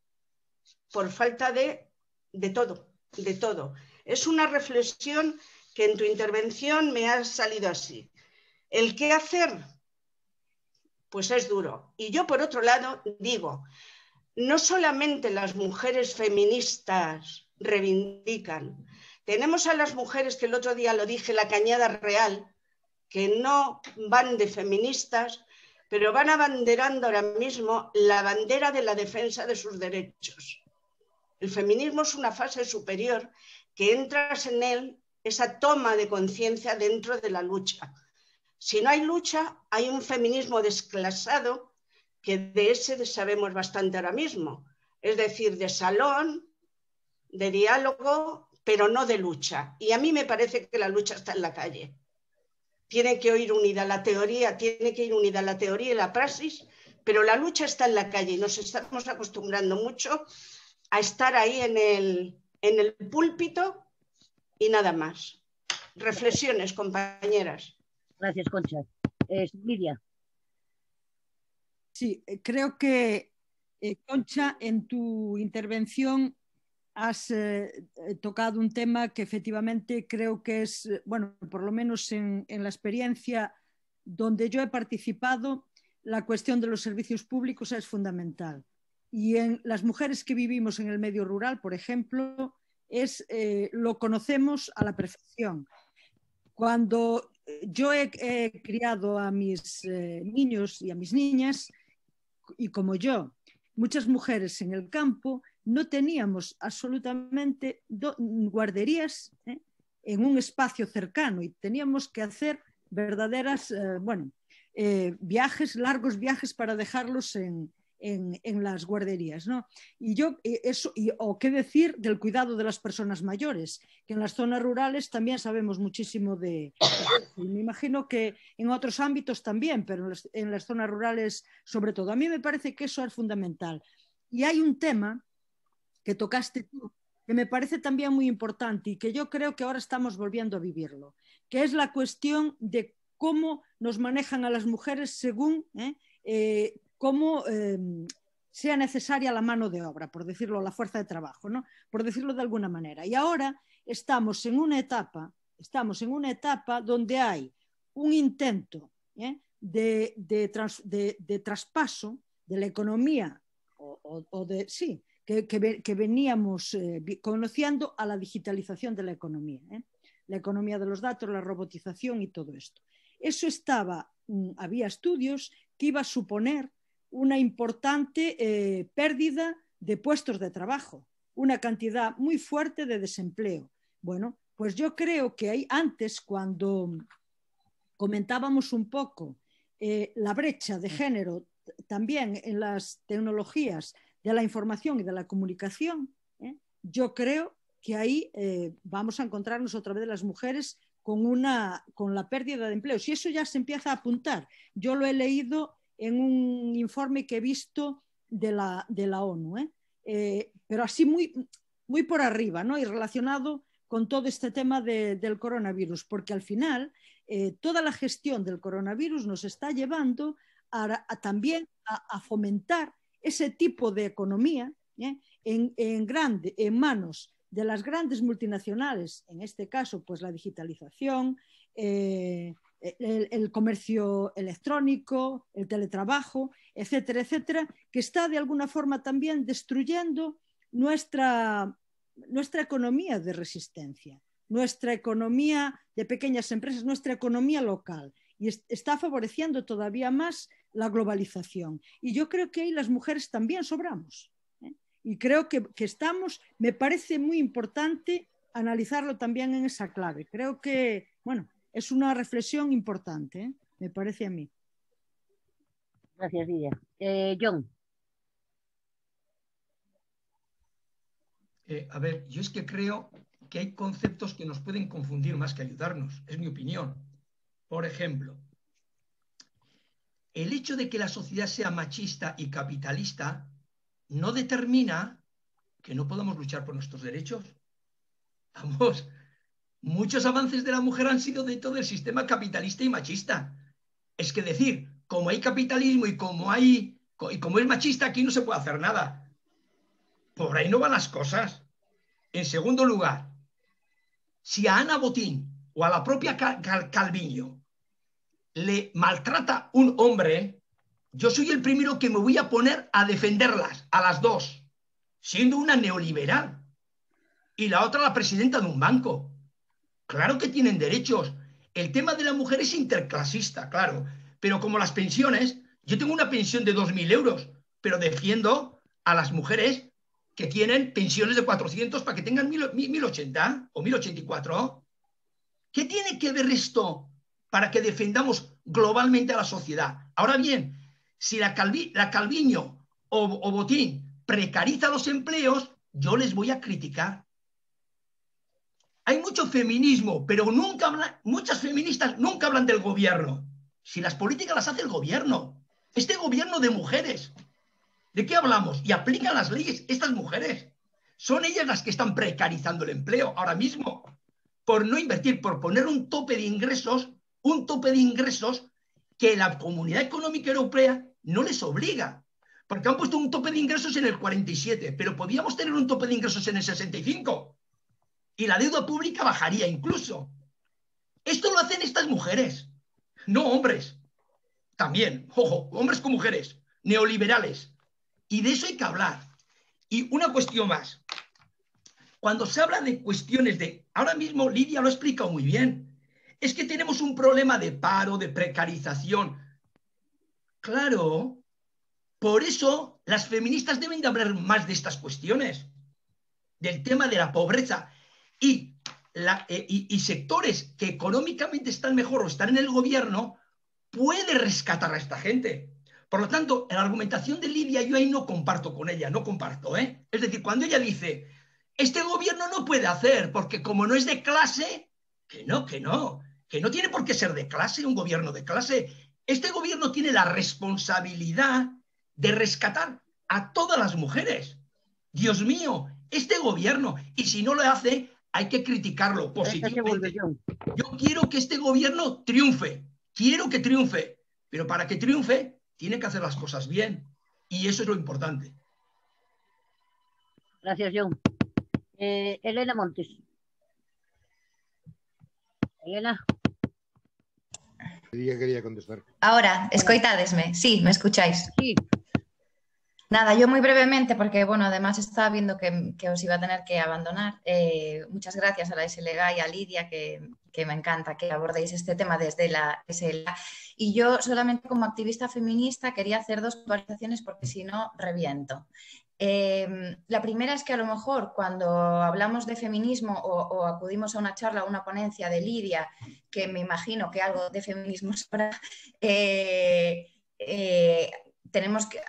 por falta de todo, de todo. Es una reflexión que en tu intervención me ha salido así. ¿El qué hacer? Pues es duro. Y yo, por otro lado, digo, no solamente las mujeres feministas reivindican, tenemos a las mujeres, que el otro día lo dije, la Cañada Real, que no van de feministas, pero van abanderando ahora mismo la bandera de la defensa de sus derechos. El feminismo es una fase superior que entras en él, esa toma de conciencia dentro de la lucha. Si no hay lucha, hay un feminismo desclasado, que de ese sabemos bastante ahora mismo. Es decir, de salón, de diálogo, pero no de lucha. Y a mí me parece que la lucha está en la calle. Tiene que ir unida la teoría, tiene que ir unida la teoría y la praxis, pero la lucha está en la calle y nos estamos acostumbrando mucho a estar ahí en el púlpito y nada más. Reflexiones, compañeras. Gracias, Concha. Lidia. Sí, creo que, Concha, en tu intervención has tocado un tema que efectivamente creo que es, bueno, por lo menos en la experiencia donde yo he participado, la cuestión de los servicios públicos es fundamental. Y en las mujeres que vivimos en el medio rural, por ejemplo, lo conocemos a la perfección. Cuando yo he criado a mis niños y a mis niñas, y como yo, muchas mujeres en el campo, no teníamos absolutamente guarderías en un espacio cercano y teníamos que hacer verdaderas, largos viajes para dejarlos en las guarderías, ¿no? O qué decir del cuidado de las personas mayores, que en las zonas rurales también sabemos muchísimo de eso. Y me imagino que en otros ámbitos también, pero en las zonas rurales sobre todo. A mí me parece que eso es fundamental. Y hay un tema que tocaste tú, que me parece también muy importante y que yo creo que ahora estamos volviendo a vivirlo, que es la cuestión de cómo nos manejan a las mujeres según cómo sea necesaria la mano de obra, por decirlo, la fuerza de trabajo, ¿no? Por decirlo de alguna manera. Y ahora estamos en una etapa donde hay un intento de traspaso de la economía, que veníamos conociendo, a la digitalización de la economía, la economía de los datos, la robotización y todo esto. Eso había estudios que iba a suponer una importante pérdida de puestos de trabajo, una cantidad muy fuerte de desempleo. Bueno, pues yo creo que antes, cuando comentábamos un poco la brecha de género también en las tecnologías de la información y de la comunicación, yo creo que ahí vamos a encontrarnos otra vez las mujeres con la pérdida de empleos. Y eso ya se empieza a apuntar. Yo lo he leído en un informe que he visto de la ONU, pero así muy por arriba, ¿no? Y relacionado con todo este tema del coronavirus, porque al final toda la gestión del coronavirus nos está llevando también a fomentar ese tipo de economía en manos de las grandes multinacionales, en este caso pues la digitalización, el comercio electrónico, el teletrabajo, etcétera, etcétera, que está de alguna forma también destruyendo nuestra economía de resistencia, nuestra economía de pequeñas empresas, nuestra economía local, y está favoreciendo todavía más la globalización. Y yo creo que ahí las mujeres también sobramos. Y creo que me parece muy importante analizarlo también en esa clave. Creo que, bueno, es una reflexión importante, me parece a mí. Gracias, Lidia. John. A ver, yo es que creo que hay conceptos que nos pueden confundir más que ayudarnos, es mi opinión. Por ejemplo, el hecho de que la sociedad sea machista y capitalista no determina que no podamos luchar por nuestros derechos. Vamos, muchos avances de la mujer han sido dentro del sistema capitalista y machista. Es que decir, como hay capitalismo y como es machista, aquí no se puede hacer nada. Por ahí no van las cosas. En segundo lugar, si a Ana Botín o a la propia Calviño le maltrata un hombre, yo soy el primero que me voy a poner a defenderlas, a las dos, siendo una neoliberal y la otra la presidenta de un banco. Claro que tienen derechos. El tema de la mujer es interclasista, claro, pero como las pensiones, yo tengo una pensión de 2.000 euros, pero defiendo a las mujeres que tienen pensiones de 400 para que tengan 1.080 o 1.084. ¿Qué tiene que ver esto para que defendamos globalmente a la sociedad? Ahora bien, si la Calviño o Botín precariza los empleos, yo les voy a criticar. Hay mucho feminismo, pero muchas feministas nunca hablan del gobierno. Si las políticas las hace el gobierno, este gobierno de mujeres, ¿de qué hablamos? Y aplican las leyes estas mujeres. Son ellas las que están precarizando el empleo ahora mismo, por no invertir, por poner un tope de ingresos que la Comunidad Económica Europea no les obliga, porque han puesto un tope de ingresos en el 47, pero podíamos tener un tope de ingresos en el 65 y la deuda pública bajaría incluso. Esto lo hacen estas mujeres, no hombres. También, ojo, hombres con mujeres, neoliberales. Y de eso hay que hablar. Y una cuestión más. Cuando se habla de cuestiones de... Ahora mismo Lidia lo ha explicado muy bien. Es que tenemos un problema de paro, de precarización. Claro, por eso las feministas deben de hablar más de estas cuestiones. Del tema de la pobreza. Y sectores que económicamente están mejor o están en el gobierno puede rescatar a esta gente. Por lo tanto, en la argumentación de Lidia yo ahí no comparto con ella, no comparto, ¿eh? Es decir, cuando ella dice, este gobierno no puede hacer, porque como no es de clase, que no tiene por qué ser de clase, un gobierno de clase. Este gobierno tiene la responsabilidad de rescatar a todas las mujeres. Dios mío, este gobierno, y si no lo hace, hay que criticarlo positivamente. Yo quiero que este gobierno triunfe, quiero que triunfe, pero para que triunfe tiene que hacer las cosas bien, y eso es lo importante. Gracias, John. Elena Montes. Elena. Quería contestar. Ahora, escoitádesme. Sí, me escucháis. Sí. Nada, yo muy brevemente, porque bueno, además estaba viendo que os iba a tener que abandonar. Muchas gracias a la SLGA y a Lidia, que me encanta que abordéis este tema desde la SLGA. Y yo solamente como activista feminista quería hacer dos puntualizaciones porque si no, reviento. La primera es que a lo mejor cuando hablamos de feminismo o acudimos a una charla o una ponencia de Lidia, que me imagino que algo de feminismo sabrá,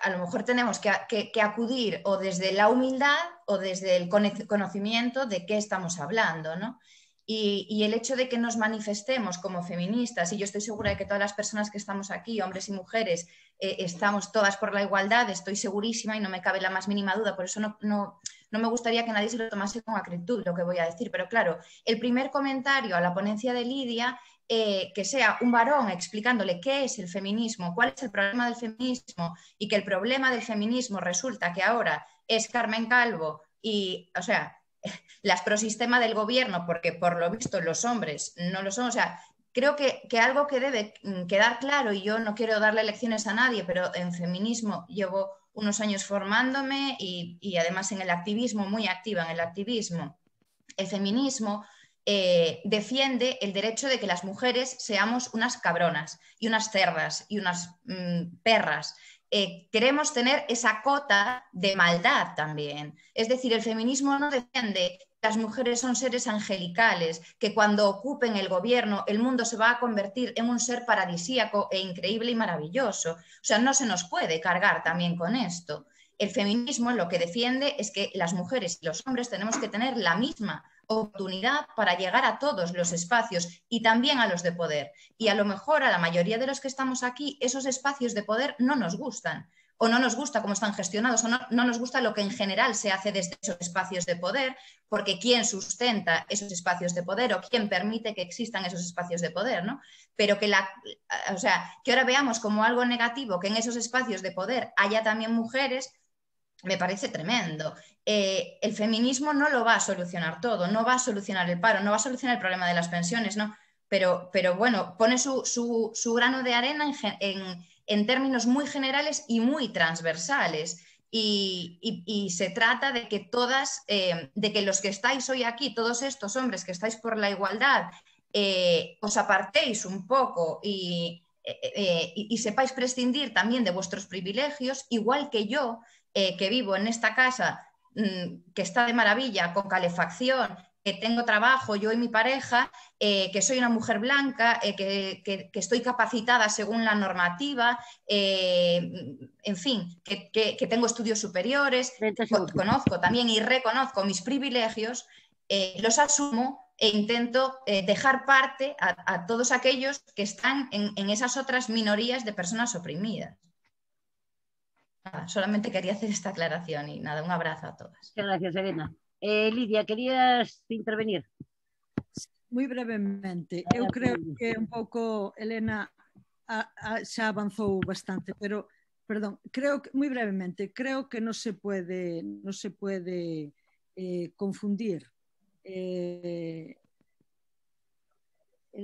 a lo mejor tenemos que acudir o desde la humildad o desde el conocimiento de qué estamos hablando, ¿no? Y el hecho de que nos manifestemos como feministas, y yo estoy segura de que todas las personas que estamos aquí, hombres y mujeres, estamos todas por la igualdad, estoy segurísima y no me cabe la más mínima duda, por eso no me gustaría que nadie se lo tomase con acritud lo que voy a decir, pero claro, el primer comentario a la ponencia de Lidia, que sea un varón explicándole qué es el feminismo, cuál es el problema del feminismo y que el problema del feminismo resulta que ahora es Carmen Calvo y, o sea, las prosistema del gobierno, porque por lo visto los hombres no lo son, o sea, creo que algo que debe quedar claro, y yo no quiero darle lecciones a nadie, pero en feminismo llevo unos años formándome y además en el activismo, muy activa en el activismo. El feminismo defiende el derecho de que las mujeres seamos unas cabronas y unas cerdas y unas perras. Queremos tener esa cota de maldad también. Es decir, el feminismo no defiende que las mujeres son seres angelicales, que cuando ocupen el gobierno el mundo se va a convertir en un ser paradisíaco e increíble y maravilloso. O sea, no se nos puede cargar también con esto. El feminismo lo que defiende es que las mujeres y los hombres tenemos que tener la misma oportunidad para llegar a todos los espacios y también a los de poder. Y a lo mejor a la mayoría de los que estamos aquí, esos espacios de poder no nos gustan, o no nos gusta cómo están gestionados, o no nos gusta lo que en general se hace desde esos espacios de poder, porque quién sustenta esos espacios de poder o quién permite que existan esos espacios de poder, ¿no? Pero que ahora veamos como algo negativo que en esos espacios de poder haya también mujeres, me parece tremendo. El feminismo no lo va a solucionar todo, no va a solucionar el paro, no va a solucionar el problema de las pensiones, ¿no? Pero bueno, pone su grano de arena en términos muy generales y muy transversales. Y se trata de que de que los que estáis hoy aquí, todos estos hombres que estáis por la igualdad, os apartéis un poco y sepáis prescindir también de vuestros privilegios, igual que yo, que vivo en esta casa que está de maravilla, con calefacción, que tengo trabajo, yo y mi pareja, que soy una mujer blanca, que estoy capacitada según la normativa, en fin, que tengo estudios superiores, conozco también y reconozco mis privilegios, los asumo e intento dejar parte a todos aquellos que están en esas otras minorías de personas oprimidas. Nada, solamente quería hacer esta aclaración y nada, un abrazo a todas. Muchas gracias, Elena. Lidia, ¿querías intervenir? Moi brevemente. Eu creo que un pouco Elena xa avanzou bastante, pero, perdón, creo que, moi brevemente, creo que non se puede confundir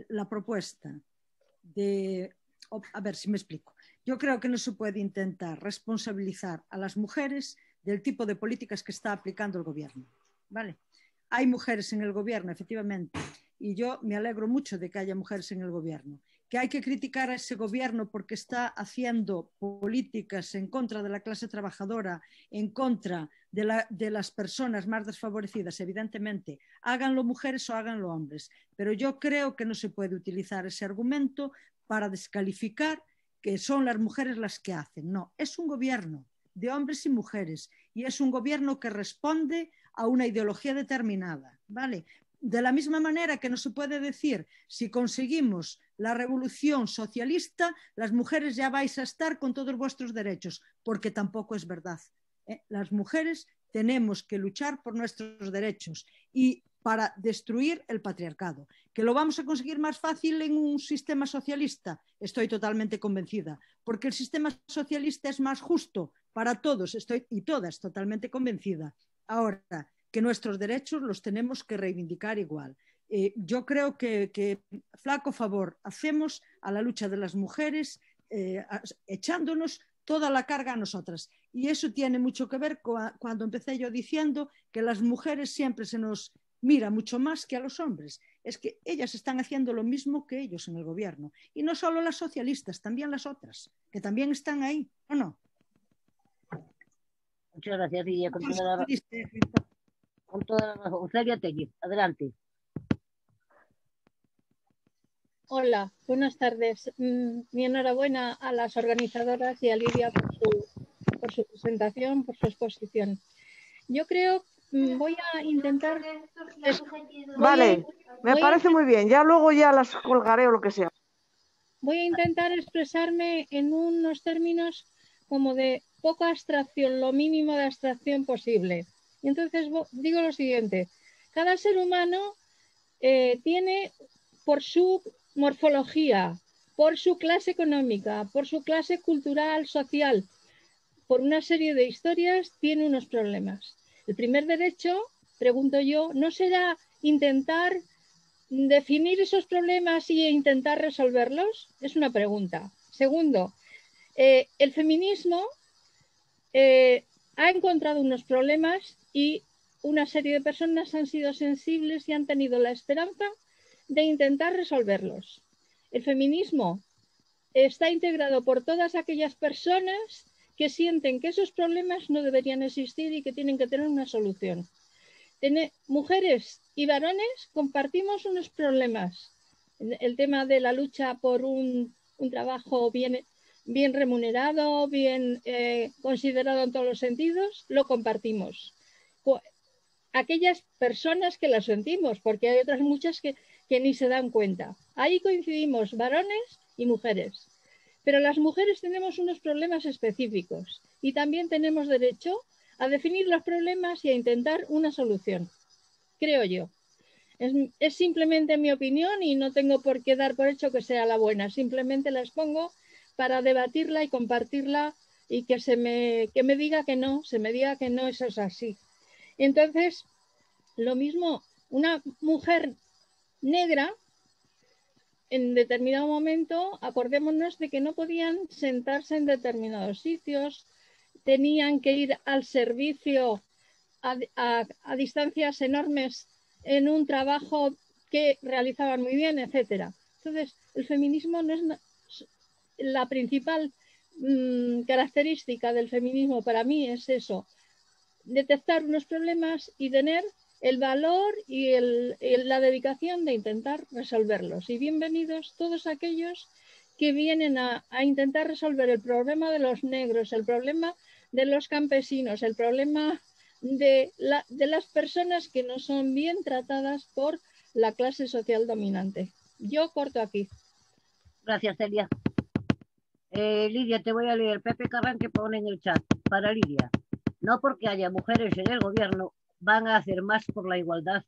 la propuesta de... A ver si me explico. Yo creo que no se puede intentar responsabilizar a las mujeres del tipo de políticas que está aplicando el gobierno, ¿vale? Hay mujeres en el gobierno, efectivamente, y yo me alegro mucho de que haya mujeres en el gobierno. Que hay que criticar a ese gobierno porque está haciendo políticas en contra de la clase trabajadora, en contra de las personas más desfavorecidas, evidentemente, háganlo mujeres o háganlo hombres. Pero yo creo que no se puede utilizar ese argumento para descalificar que son las mujeres las que hacen. No, es un gobierno de hombres y mujeres y es un gobierno que responde a una ideología determinada, ¿vale? De la misma manera que no se puede decir, si conseguimos la revolución socialista, las mujeres ya vais a estar con todos vuestros derechos, porque tampoco es verdad. Las mujeres tenemos que luchar por nuestros derechos y para destruir el patriarcado. ¿Que lo vamos a conseguir más fácil en un sistema socialista? Estoy totalmente convencida, porque el sistema socialista es más justo para todos, estoy y todas totalmente convencida. Ahora, que nuestros derechos los tenemos que reivindicar igual. Yo creo que flaco favor hacemos a la lucha de las mujeres echándonos toda la carga a nosotras. Y eso tiene mucho que ver cuando empecé yo diciendo que las mujeres siempre se nos mira mucho más que a los hombres. Es que ellas están haciendo lo mismo que ellos en el gobierno. Y no solo las socialistas, también las otras, que también están ahí, ¿o no? Muchas gracias, Lidia. Con toda la razón. Celia Tegui, adelante. Hola, buenas tardes. Mi enhorabuena a las organizadoras y a Lidia por su presentación, por su exposición. Yo creo, voy a intentar... Vale, me parece muy bien. Ya luego ya las colgaré o lo que sea. Voy a intentar expresarme en unos términos como de poca abstracción, lo mínimo de abstracción posible. Y entonces digo lo siguiente. Cada ser humano tiene por su morfología, por su clase económica, por su clase cultural, social, por una serie de historias, tiene unos problemas. El primer derecho, pregunto yo, ¿no será intentar definir esos problemas e intentar resolverlos? Es una pregunta. Segundo, el feminismo ha encontrado unos problemas y una serie de personas han sido sensibles y han tenido la esperanza de intentar resolverlos. El feminismo está integrado por todas aquellas personas que sienten que esos problemas no deberían existir y que tienen que tener una solución. Mujeres y varones compartimos unos problemas. El tema de la lucha por un trabajo bien remunerado, bien considerado en todos los sentidos, lo compartimos. Aquellas personas que las sentimos, porque hay otras muchas que ni se dan cuenta. Ahí coincidimos varones y mujeres. Pero las mujeres tenemos unos problemas específicos y también tenemos derecho a definir los problemas y a intentar una solución, creo yo. Es simplemente mi opinión y no tengo por qué dar por hecho que sea la buena. Simplemente la expongo para debatirla y compartirla y que me diga que no, se me diga que no, eso es así. Entonces, lo mismo, una mujer negra, en determinado momento, acordémonos de que no podían sentarse en determinados sitios, tenían que ir al servicio a distancias enormes en un trabajo que realizaban muy bien, etc. Entonces, el feminismo no es la principal característica del feminismo para mí es eso, detectar unos problemas y tener el valor y la dedicación de intentar resolverlos. Y bienvenidos todos aquellos que vienen a intentar resolver el problema de los negros, el problema de los campesinos, el problema de las personas que no son bien tratadas por la clase social dominante. Yo corto aquí. Gracias, Celia. Lidia, te voy a leer Pepe Carrán que pone en el chat para Lidia. No porque haya mujeres en el gobierno van a hacer más por la igualdad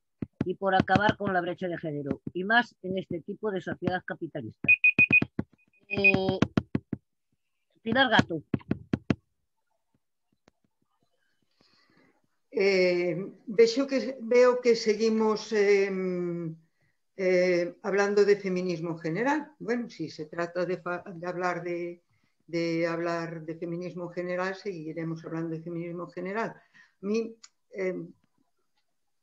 y por acabar con la brecha de género, y más en este tipo de sociedad capitalista. Pilar Gato. Veo que seguimos hablando de feminismo general. Bueno, si se trata de hablar de feminismo general, seguiremos hablando de feminismo general.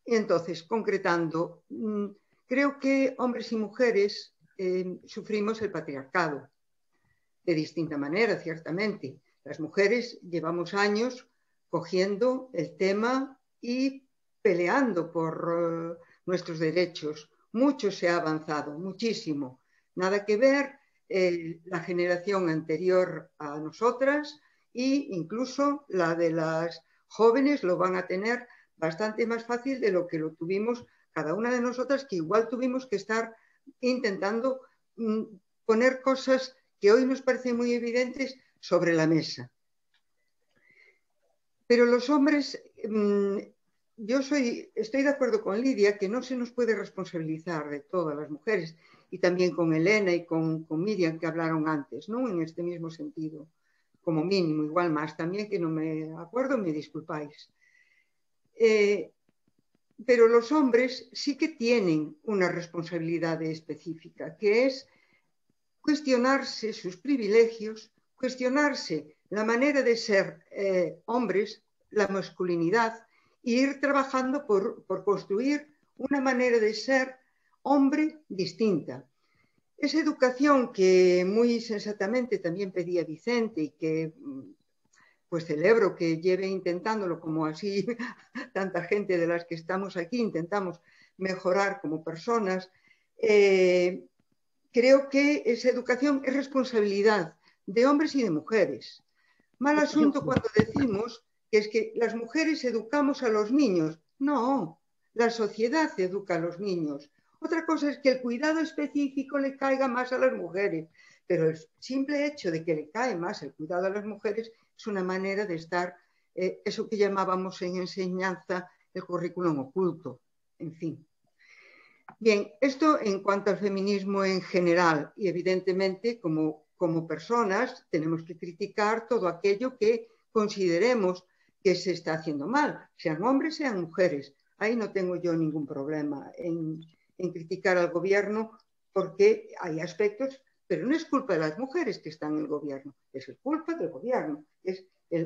Entonces, concretando, creo que hombres y mujeres sufrimos el patriarcado de distinta manera, ciertamente. Las mujeres llevamos años cogiendo el tema y peleando por nuestros derechos. Mucho se ha avanzado, muchísimo. Nada que ver la generación anterior a nosotras e incluso la de las jóvenes lo van a tener bastante más fácil de lo que lo tuvimos cada una de nosotras, que igual tuvimos que estar intentando poner cosas que hoy nos parecen muy evidentes sobre la mesa. Pero los hombres, yo estoy de acuerdo con Lidia que no se nos puede responsabilizar de todas las mujeres, y también con Elena y con Miriam, que hablaron antes, ¿no? En este mismo sentido, como mínimo, igual más también, que no me acuerdo, me disculpáis. Pero los hombres sí que tienen una responsabilidad específica, que es cuestionarse sus privilegios, cuestionarse la manera de ser hombres, la masculinidad, e ir trabajando por construir una manera de ser hombre distinta. Esa educación que muy sensatamente también pedía Vicente y que pues celebro que lleve intentándolo, como así tanta gente de las que estamos aquí intentamos mejorar como personas, creo que esa educación es responsabilidad de hombres y de mujeres. Mal asunto cuando decimos que es que las mujeres educamos a los niños. No, la sociedad educa a los niños. Otra cosa es que el cuidado específico le caiga más a las mujeres, pero el simple hecho de que le cae más el cuidado a las mujeres es una manera de estar, eso que llamábamos en enseñanza el currículum oculto, en fin. Bien, esto en cuanto al feminismo en general, y evidentemente como personas tenemos que criticar todo aquello que consideremos que se está haciendo mal, sean hombres, sean mujeres. Ahí no tengo yo ningún problema en criticar al gobierno, porque hay aspectos, pero no es culpa de las mujeres que están en el gobierno, es culpa del gobierno, es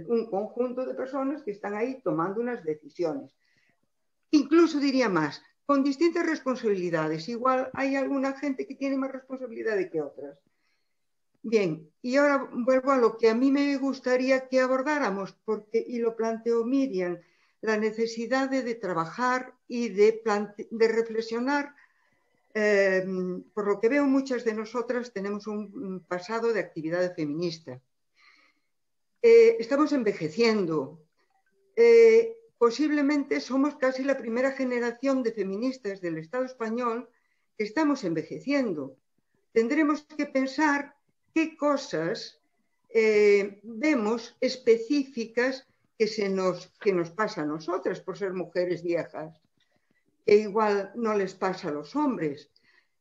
un conjunto de personas que están ahí tomando unas decisiones. Incluso diría más, con distintas responsabilidades, igual hay alguna gente que tiene más responsabilidad que otras. Bien, y ahora vuelvo a lo que a mí me gustaría que abordáramos, y lo planteó Miriam, la necesidad de trabajar y de reflexionar. Por lo que veo, muchas de nosotras tenemos un pasado de actividad feminista. Estamos envejeciendo. Posiblemente somos casi la primera generación de feministas del Estado español que estamos envejeciendo. Tendremos que pensar qué cosas vemos específicas que nos pasa a nosotras por ser mujeres viejas, que igual no les pasa a los hombres.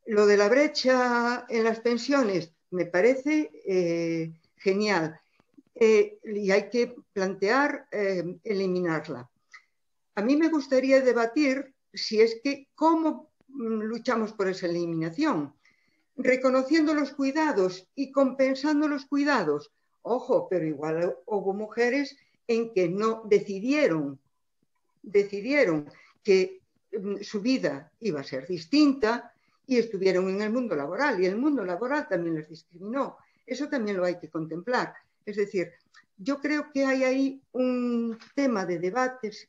Lo de la brecha en las pensiones me parece genial y hay que plantear eliminarla. A mí me gustaría debatir si es que cómo luchamos por esa eliminación, reconociendo los cuidados y compensando los cuidados. Ojo, pero igual hubo mujeres en que no decidieron que su vida iba a ser distinta y estuvieron en el mundo laboral, y el mundo laboral también les discriminó. Eso también lo hay que contemplar. Es decir, yo creo que hay ahí un tema de debates,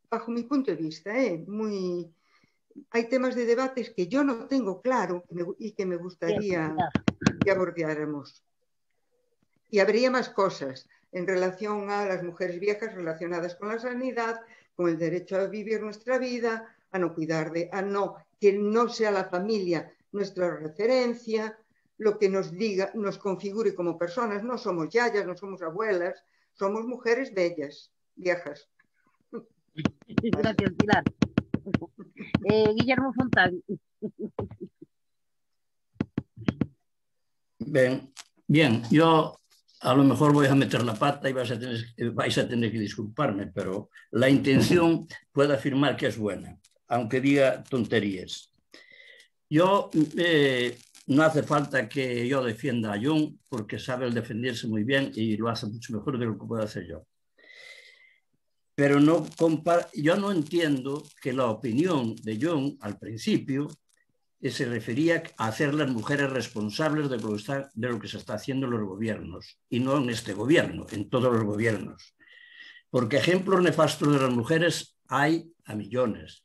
bajo mi punto de vista, hay temas de debates que yo no tengo claro y que me gustaría que abordáramos. Y habría más cosas en relación a las mujeres viejas relacionadas con la sanidad, con el derecho a vivir nuestra vida, a no cuidar que no sea la familia nuestra referencia, lo que nos diga, nos configure como personas. No somos yayas, no somos abuelas, somos mujeres bellas, viejas. Gracias, Pilar. Guillermo Fontán. Bien, yo a lo mejor voy a meter la pata y vais a tener que disculparme, pero la intención puedo afirmar que es buena, aunque diga tonterías. Yo no hace falta que yo defienda a Jung, porque sabe el defenderse muy bien y lo hace mucho mejor de lo que puedo hacer yo. Pero yo no entiendo que la opinión de Jung al principio se refería a hacer las mujeres responsables de lo que se está haciendo en los gobiernos, y no en este gobierno, en todos los gobiernos. Porque ejemplos nefastos de las mujeres hay a millones.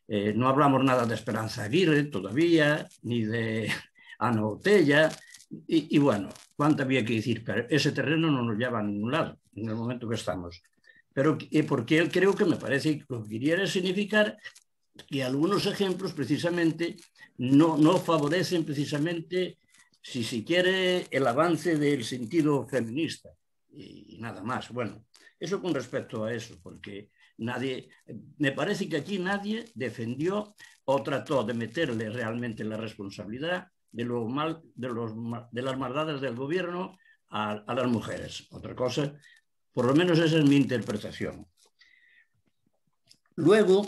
No hablamos nada de Esperanza Aguirre todavía, ni de Ana Otella, Y bueno, cuánto había que decir, pero ese terreno no nos lleva a ningún lado en el momento que estamos. Pero porque él creo que me parece que lo que quería significar que algunos ejemplos precisamente no favorecen precisamente, si se quiere, el avance del sentido feminista y nada más. Bueno, eso con respecto a eso, porque nadie, me parece que aquí nadie defendió o trató de meterle realmente la responsabilidad de las maldades del gobierno a las mujeres. Otra cosa, por lo menos esa es mi interpretación. Luego,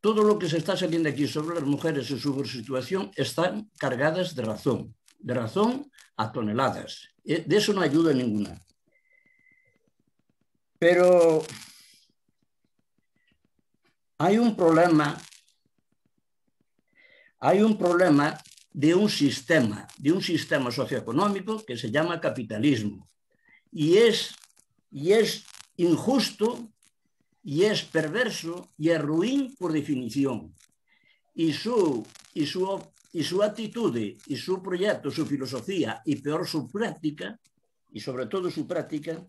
todo lo que se está saliendo aquí sobre las mujeres y su situación están cargadas de razón a toneladas. De eso no ayuda ninguna. Pero hay un problema de un sistema socioeconómico que se llama capitalismo. Y es injusto, y es perverso, y es ruin por definición. Y su actitud, y su proyecto, su filosofía, y peor su práctica, y sobre todo su práctica,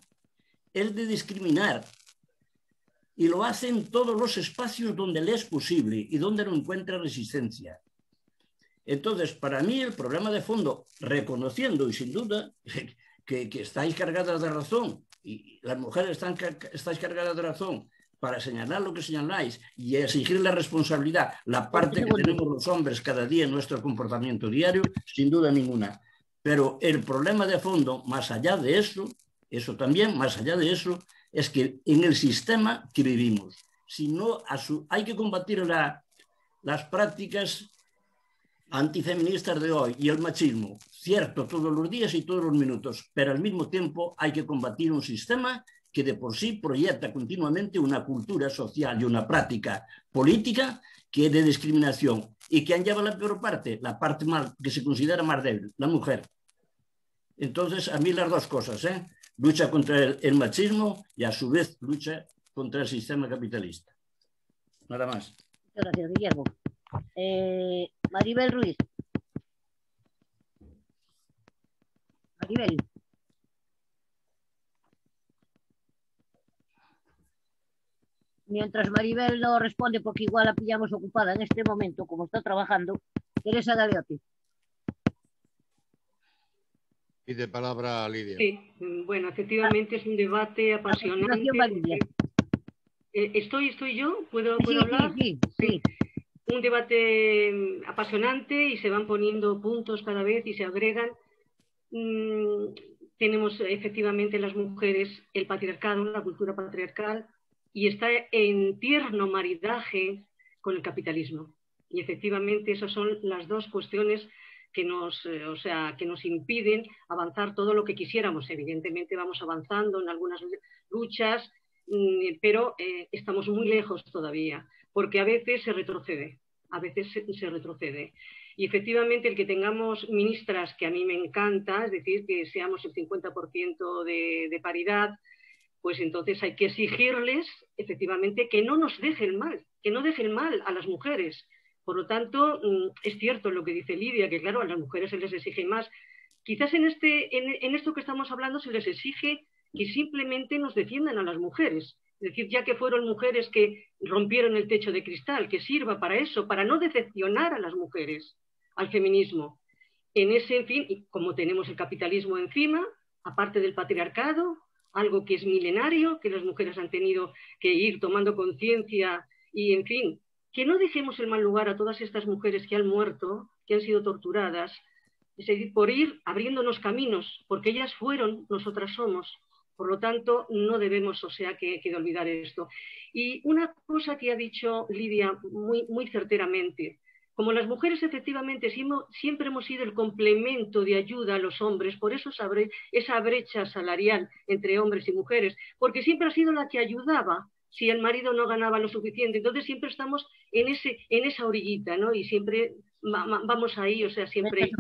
es de discriminar. Y lo hace en todos los espacios donde le es posible y donde no encuentra resistencia. Entonces, para mí, el problema de fondo, reconociendo y sin duda que estáis cargadas de razón, y las mujeres estáis cargadas de razón para señalar lo que señaláis y exigir la responsabilidad, la parte que tenemos los hombres cada día en nuestro comportamiento diario, sin duda ninguna. Pero el problema de fondo, más allá de eso también, más allá de eso, es que en el sistema que vivimos, si no, hay que combatir las prácticas antifeministas de hoy y el machismo, cierto, todos los días y todos los minutos, pero al mismo tiempo hay que combatir un sistema que de por sí proyecta continuamente una cultura social y una práctica política que es de discriminación y que han llevado la peor parte, la parte mal, que se considera más débil, la mujer. Entonces, a mí las dos cosas, lucha contra el machismo y a su vez lucha contra el sistema capitalista. Nada más. Muchas gracias, Guillermo. Maribel Ruiz. Maribel. Mientras Maribel no responde, porque igual la pillamos ocupada en este momento, como está trabajando, Teresa Galeotti. Y de palabra a Lidia. Sí, bueno, efectivamente es un debate apasionante. ¿Estoy yo? ¿Puedo hablar? Sí. Un debate apasionante y se van poniendo puntos cada vez y se agregan. Tenemos efectivamente las mujeres, el patriarcado, la cultura patriarcal, y está en tierno maridaje con el capitalismo. Y efectivamente esas son las dos cuestiones que nos impiden avanzar todo lo que quisiéramos. Evidentemente vamos avanzando en algunas luchas, pero estamos muy lejos todavía, porque a veces se retrocede. Y efectivamente el que tengamos ministras, que a mí me encanta, es decir, que seamos el 50% de paridad, pues entonces hay que exigirles efectivamente que no nos dejen mal, que no dejen mal a las mujeres. Por lo tanto, es cierto lo que dice Lidia, que claro, a las mujeres se les exige más. Quizás en esto que estamos hablando se les exige que simplemente nos defiendan a las mujeres. Es decir, ya que fueron mujeres que rompieron el techo de cristal, que sirva para eso, para no decepcionar a las mujeres, al feminismo. En fin, y como tenemos el capitalismo encima, aparte del patriarcado, algo que es milenario, que las mujeres han tenido que ir tomando conciencia y, en fin, que no dejemos el mal lugar a todas estas mujeres que han muerto, que han sido torturadas, es decir, por ir abriéndonos caminos, porque ellas fueron, nosotras somos. Por lo tanto, no debemos, que olvidar esto. Y una cosa que ha dicho Lidia muy certeramente, como las mujeres efectivamente siempre hemos sido el complemento de ayuda a los hombres, por eso esa brecha salarial entre hombres y mujeres, porque siempre ha sido la que ayudaba si el marido no ganaba lo suficiente. Entonces siempre estamos en esa orillita, ¿no? Y siempre vamos ahí, siempre...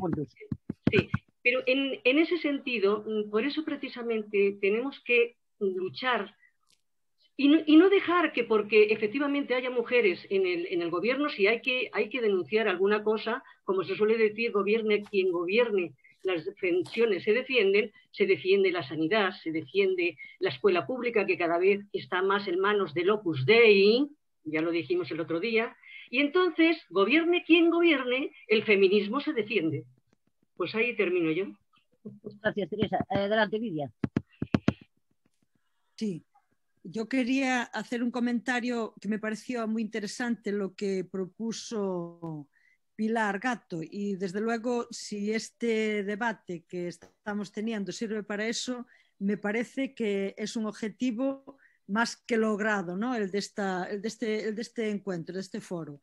Sí. Pero en ese sentido, por eso precisamente tenemos que luchar Y no dejar que porque efectivamente haya mujeres en el gobierno, si hay que denunciar alguna cosa, como se suele decir, gobierne quien gobierne, las pensiones se defiende la sanidad, se defiende la escuela pública, que cada vez está más en manos del Opus Dei, ya lo dijimos el otro día, y entonces, gobierne quien gobierne, el feminismo se defiende. Pues ahí termino yo. Gracias, Teresa. Adelante, Lidia. Sí. Yo quería hacer un comentario que me pareció muy interesante lo que propuso Pilar Gato, y desde luego si este debate que estamos teniendo sirve para eso, me parece que es un objetivo más que logrado, ¿no? el de este encuentro, de este foro,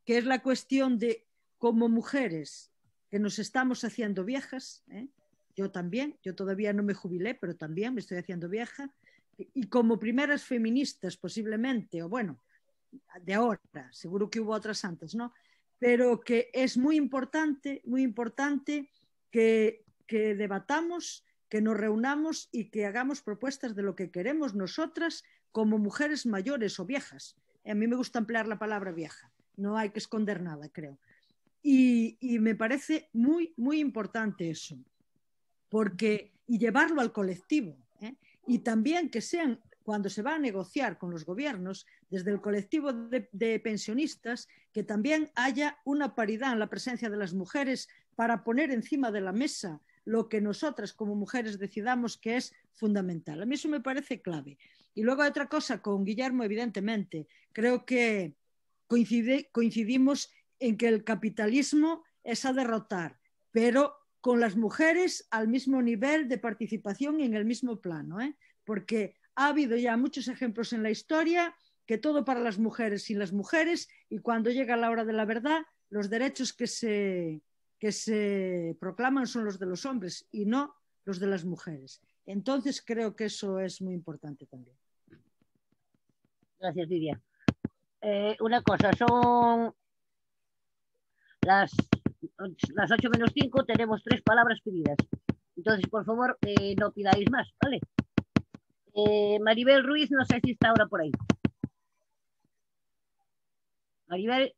que es la cuestión de como mujeres que nos estamos haciendo viejas, yo también, yo todavía no me jubilé, pero también me estoy haciendo vieja, y como primeras feministas posiblemente, o bueno, de ahora, seguro que hubo otras antes, ¿no? Pero que es muy importante que debatamos, que nos reunamos y que hagamos propuestas de lo que queremos nosotras como mujeres mayores o viejas. A mí me gusta emplear la palabra vieja, no hay que esconder nada, creo. Y me parece muy, muy importante eso, y llevarlo al colectivo, y también que sean, cuando se va a negociar con los gobiernos, desde el colectivo de pensionistas, que también haya una paridad en la presencia de las mujeres para poner encima de la mesa lo que nosotras como mujeres decidamos que es fundamental. A mí eso me parece clave. Y luego hay otra cosa con Guillermo, evidentemente. Creo que coincidimos en que el capitalismo es a derrotar, pero con las mujeres al mismo nivel de participación y en el mismo plano, porque ha habido ya muchos ejemplos en la historia que todo para las mujeres sin las mujeres, y cuando llega la hora de la verdad, los derechos que se proclaman son los de los hombres y no los de las mujeres. Entonces creo que eso es muy importante también. Gracias, Lidia. Una cosa, son las 8 menos 5, tenemos 3 palabras pedidas. Entonces, por favor, no pidáis más, ¿vale? Maribel Ruiz, no sé si está ahora por ahí. Maribel.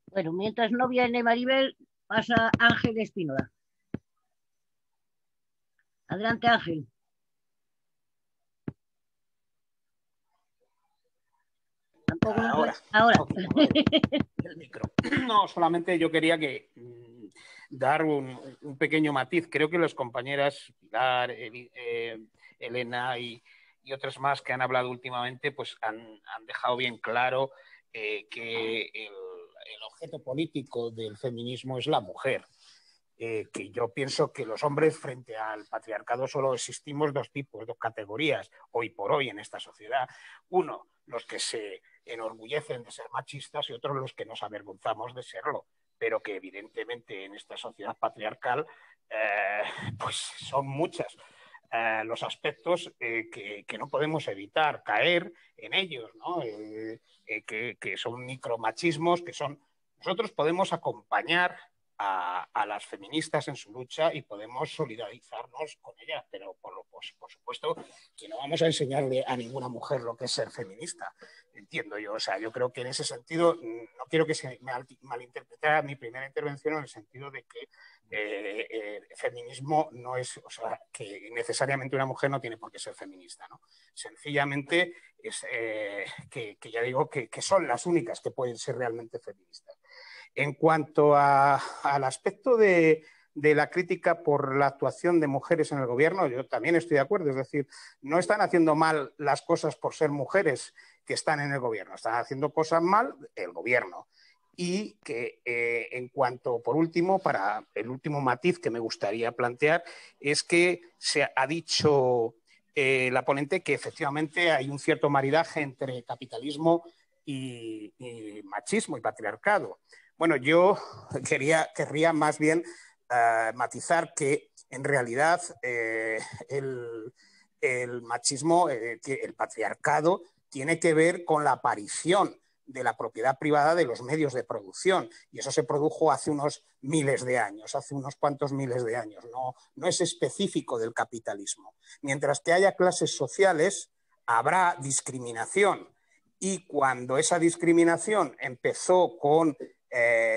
Bueno, mientras no viene Maribel, pasa Ángel Espínola. Adelante, Ángel. Ahora. El micro. No, solamente yo quería dar un pequeño matiz. Creo que las compañeras Pilar, Elena y otras más que han hablado últimamente, pues han dejado bien claro que el objeto político del feminismo es la mujer. Que yo pienso que los hombres frente al patriarcado solo existimos 2 tipos, 2 categorías, hoy por hoy en esta sociedad. Uno, los que se enorgullecen de ser machistas, y otros los que nos avergonzamos de serlo, pero que evidentemente en esta sociedad patriarcal pues son muchas los aspectos que no podemos evitar caer en ellos, ¿no? Que son micromachismos, que son... Nosotros podemos acompañar a las feministas en su lucha y podemos solidarizarnos con ellas, pero por supuesto que no vamos a enseñarle a ninguna mujer lo que es ser feminista, entiendo yo. O sea, yo creo que en ese sentido no quiero que se malinterpretara mi primera intervención en el sentido de que feminismo no es, o sea, que necesariamente una mujer no tiene por qué ser feminista, ¿no? Sencillamente es que ya digo que son las únicas que pueden ser realmente feministas. En cuanto al aspecto de la crítica por la actuación de mujeres en el gobierno, yo también estoy de acuerdo. Es decir, no están haciendo mal las cosas por ser mujeres que están en el gobierno, están haciendo cosas mal el gobierno. Y que en cuanto, por último, para el último matiz que me gustaría plantear, es que se ha dicho la ponente que efectivamente hay un cierto maridaje entre capitalismo y machismo y patriarcado. Bueno, yo querría más bien matizar que en realidad el machismo, el patriarcado, tiene que ver con la aparición de la propiedad privada de los medios de producción, y eso se produjo hace unos miles de años, hace unos cuantos miles de años, no es específico del capitalismo. Mientras que haya clases sociales, habrá discriminación. Y cuando esa discriminación empezó con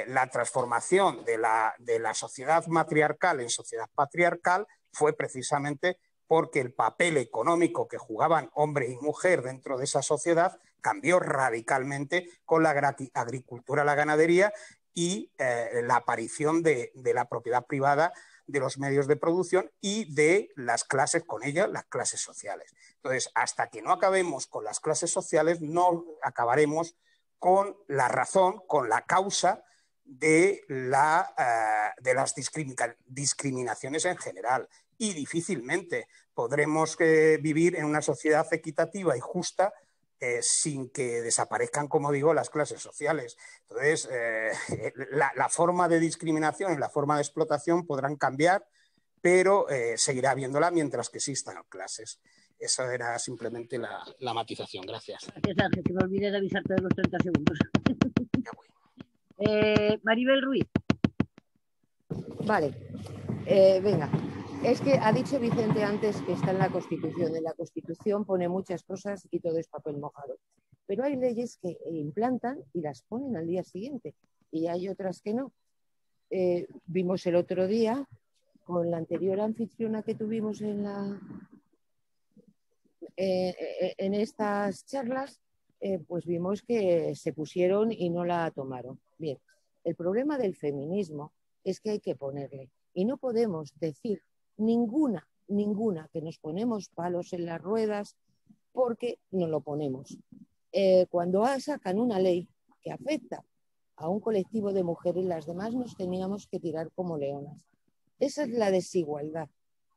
la transformación de la sociedad matriarcal en sociedad patriarcal, fue precisamente porque el papel económico que jugaban hombre y mujer dentro de esa sociedad cambió radicalmente con la agricultura, la ganadería y la aparición de la propiedad privada de los medios de producción y de las clases, con ellas las clases sociales. Entonces, hasta que no acabemos con las clases sociales, no acabaremos con la razón, con la causa de las discriminaciones en general. Y difícilmente podremos vivir en una sociedad equitativa y justa sin que desaparezcan, como digo, las clases sociales. Entonces, la forma de discriminación y la forma de explotación podrán cambiar, pero seguirá habiéndola mientras que existan clases. Esa era simplemente la matización. Gracias. Gracias, Ángel, que me olvidé de avisarte de los 30 segundos. Maribel Ruiz. Vale, venga. Es que ha dicho Vicente antes que está en la Constitución. En la Constitución pone muchas cosas y todo es papel mojado. Pero hay leyes que implantan y las ponen al día siguiente. Y hay otras que no. Vimos el otro día, con la anterior anfitriona que tuvimos en estas charlas, pues vimos que se pusieron y no la tomaron. Bien, el problema del feminismo es que hay que ponerle. Y no podemos decir ninguna que nos ponemos palos en las ruedas porque no lo ponemos. Cuando sacan una ley que afecta a un colectivo de mujeres, las demás nos teníamos que tirar como leonas. Esa es la desigualdad,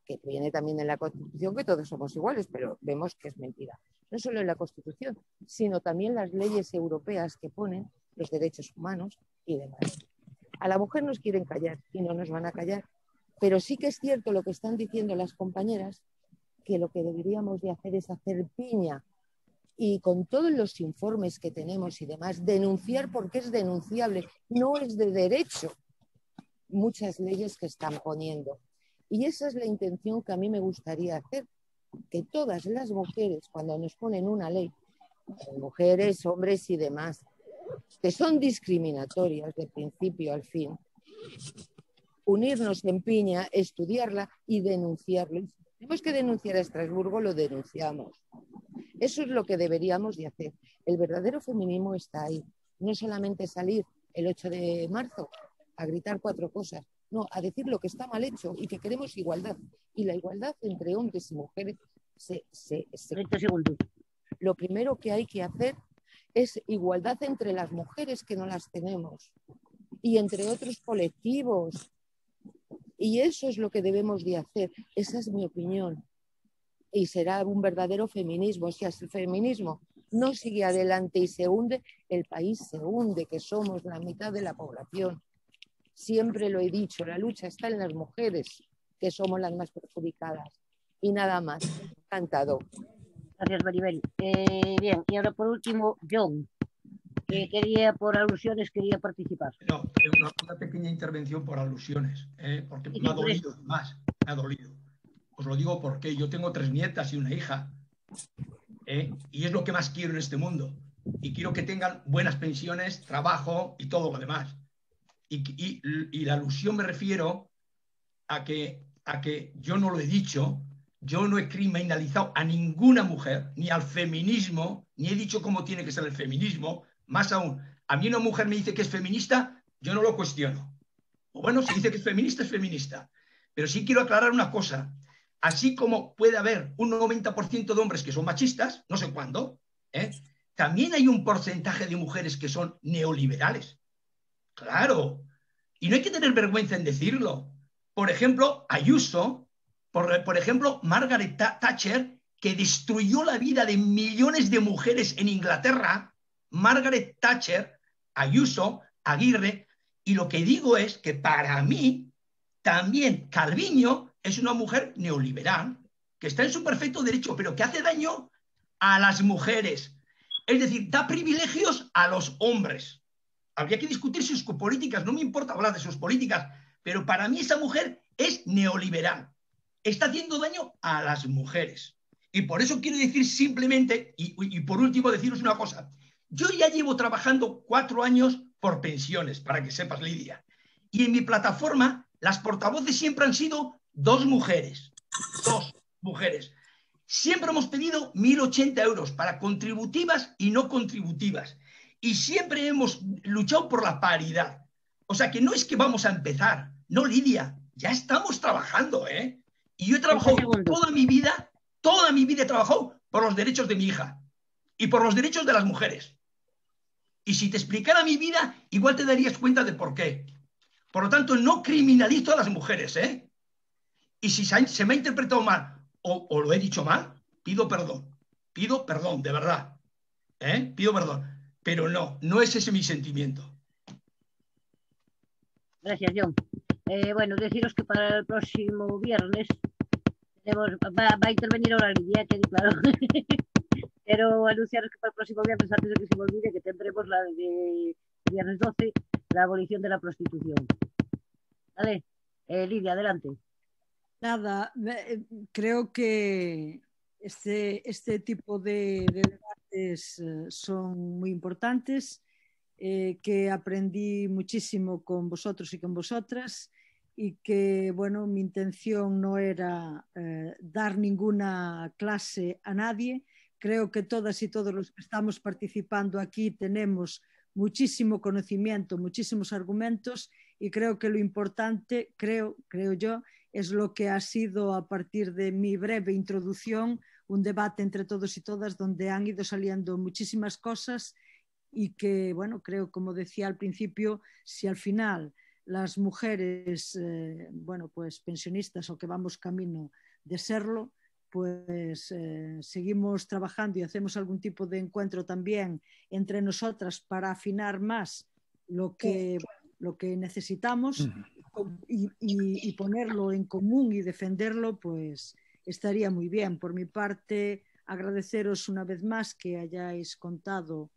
que viene también en la Constitución, que todos somos iguales, pero vemos que es mentira. No solo en la Constitución, sino también las leyes europeas que ponen los derechos humanos y demás. A la mujer nos quieren callar y no nos van a callar. Pero sí que es cierto lo que están diciendo las compañeras, que lo que deberíamos de hacer es hacer piña y con todos los informes que tenemos y demás, denunciar porque es denunciable, no es de derecho muchas leyes que están poniendo. Y esa es la intención que a mí me gustaría hacer, que todas las mujeres, cuando nos ponen una ley, mujeres, hombres y demás, que son discriminatorias de principio al fin, unirnos en piña, estudiarla y denunciarlo. Si tenemos que denunciar a Estrasburgo, lo denunciamos. Eso es lo que deberíamos de hacer. El verdadero feminismo está ahí. No solamente salir el 8 de marzo a gritar 4 cosas, no, a decir lo que está mal hecho y que queremos igualdad. Y la igualdad entre hombres y mujeres 30 segundos. Lo primero que hay que hacer es igualdad entre las mujeres, que no las tenemos, y entre otros colectivos. Y eso es lo que debemos de hacer. Esa es mi opinión. Y será un verdadero feminismo. Si el feminismo no sigue adelante y se hunde, el país se hunde, que somos la mitad de la población. Siempre lo he dicho, la lucha está en las mujeres, que somos las más perjudicadas. Y nada más. Encantado. Gracias, Maribel. Bien, y ahora por último, John. Por alusiones, quería participar. No, una pequeña intervención por alusiones, porque me ha dolido más, me ha dolido. Os lo digo porque yo tengo 3 nietas y una hija, y es lo que más quiero en este mundo. Y quiero que tengan buenas pensiones, trabajo y todo lo demás. Y la alusión me refiero a que yo no lo he dicho, yo no he criminalizado a ninguna mujer, ni al feminismo, ni he dicho cómo tiene que ser el feminismo. Más aún, a mí una mujer me dice que es feminista, yo no lo cuestiono. O bueno, si dice que es feminista. Pero sí quiero aclarar una cosa. Así como puede haber un 90% de hombres que son machistas, no sé cuándo, también hay un porcentaje de mujeres que son neoliberales. Claro. Y no hay que tener vergüenza en decirlo. Por ejemplo, Ayuso, por ejemplo, Margaret Thatcher, que destruyó la vida de millones de mujeres en Inglaterra. Margaret Thatcher, Ayuso, Aguirre, y lo que digo es que para mí también Calviño es una mujer neoliberal que está en su perfecto derecho, pero que hace daño a las mujeres. Es decir, da privilegios a los hombres. Habría que discutir sus políticas, no me importa hablar de sus políticas, pero para mí esa mujer es neoliberal. Está haciendo daño a las mujeres. Y por eso quiero decir simplemente, y por último deciros una cosa, yo ya llevo trabajando 4 años por pensiones, para que sepas, Lidia, y en mi plataforma las portavoces siempre han sido 2 mujeres, 2 mujeres. Siempre hemos pedido 1.080 euros para contributivas y no contributivas. Y siempre hemos luchado por la paridad. O sea que no es que vamos a empezar. No, Lidia, ya estamos trabajando, ¿eh? Y yo he trabajado toda mi vida he trabajado por los derechos de mi hija y por los derechos de las mujeres. Y si te explicara mi vida, igual te darías cuenta de por qué. Por lo tanto, no criminalizo a las mujeres, ¿eh? Y si se me ha interpretado mal o lo he dicho mal, pido perdón, de verdad. Pido perdón. Pero no es ese mi sentimiento. Gracias, John. Bueno, deciros que para el próximo viernes va a intervenir ahora Lidia, que claro. Pero anunciaros que para el próximo viernes, antes de que se me olvide, que tendremos la de viernes 12, la abolición de la prostitución. Vale, Lidia, adelante. Nada, creo que este tipo de debates son muy importantes, que aprendí muchísimo con vosotros y con vosotras, y que, bueno, mi intención no era dar ninguna clase a nadie. Creo que todas y todos los que estamos participando aquí tenemos muchísimo conocimiento, muchísimos argumentos, y creo que lo importante, creo yo, es lo que ha sido a partir de mi breve introducción, un debate entre todos y todas donde han ido saliendo muchísimas cosas y que, bueno, creo, como decía al principio, si al final las mujeres, bueno, pues pensionistas o que vamos camino de serlo, pues seguimos trabajando y hacemos algún tipo de encuentro también entre nosotras para afinar más lo que necesitamos y ponerlo en común y defenderlo, pues estaría muy bien. Por mi parte, agradeceros una vez más que hayáis contado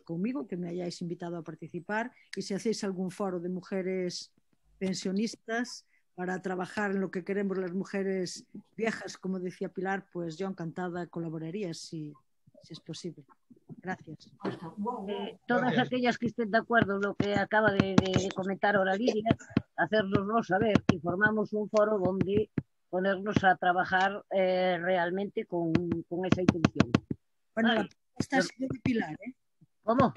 conmigo, que me hayáis invitado a participar, y si hacéis algún foro de mujeres pensionistas para trabajar en lo que queremos las mujeres viejas, como decía Pilar, pues yo encantada colaboraría si es posible. Gracias. Todas aquellas que estén de acuerdo en lo que acaba de comentar ahora Lidia, hacérnoslo saber, y formamos un foro donde ponernos a trabajar realmente con esa intención. Bueno, vale. La está siendo de Pilar, ¿eh? ¿Cómo?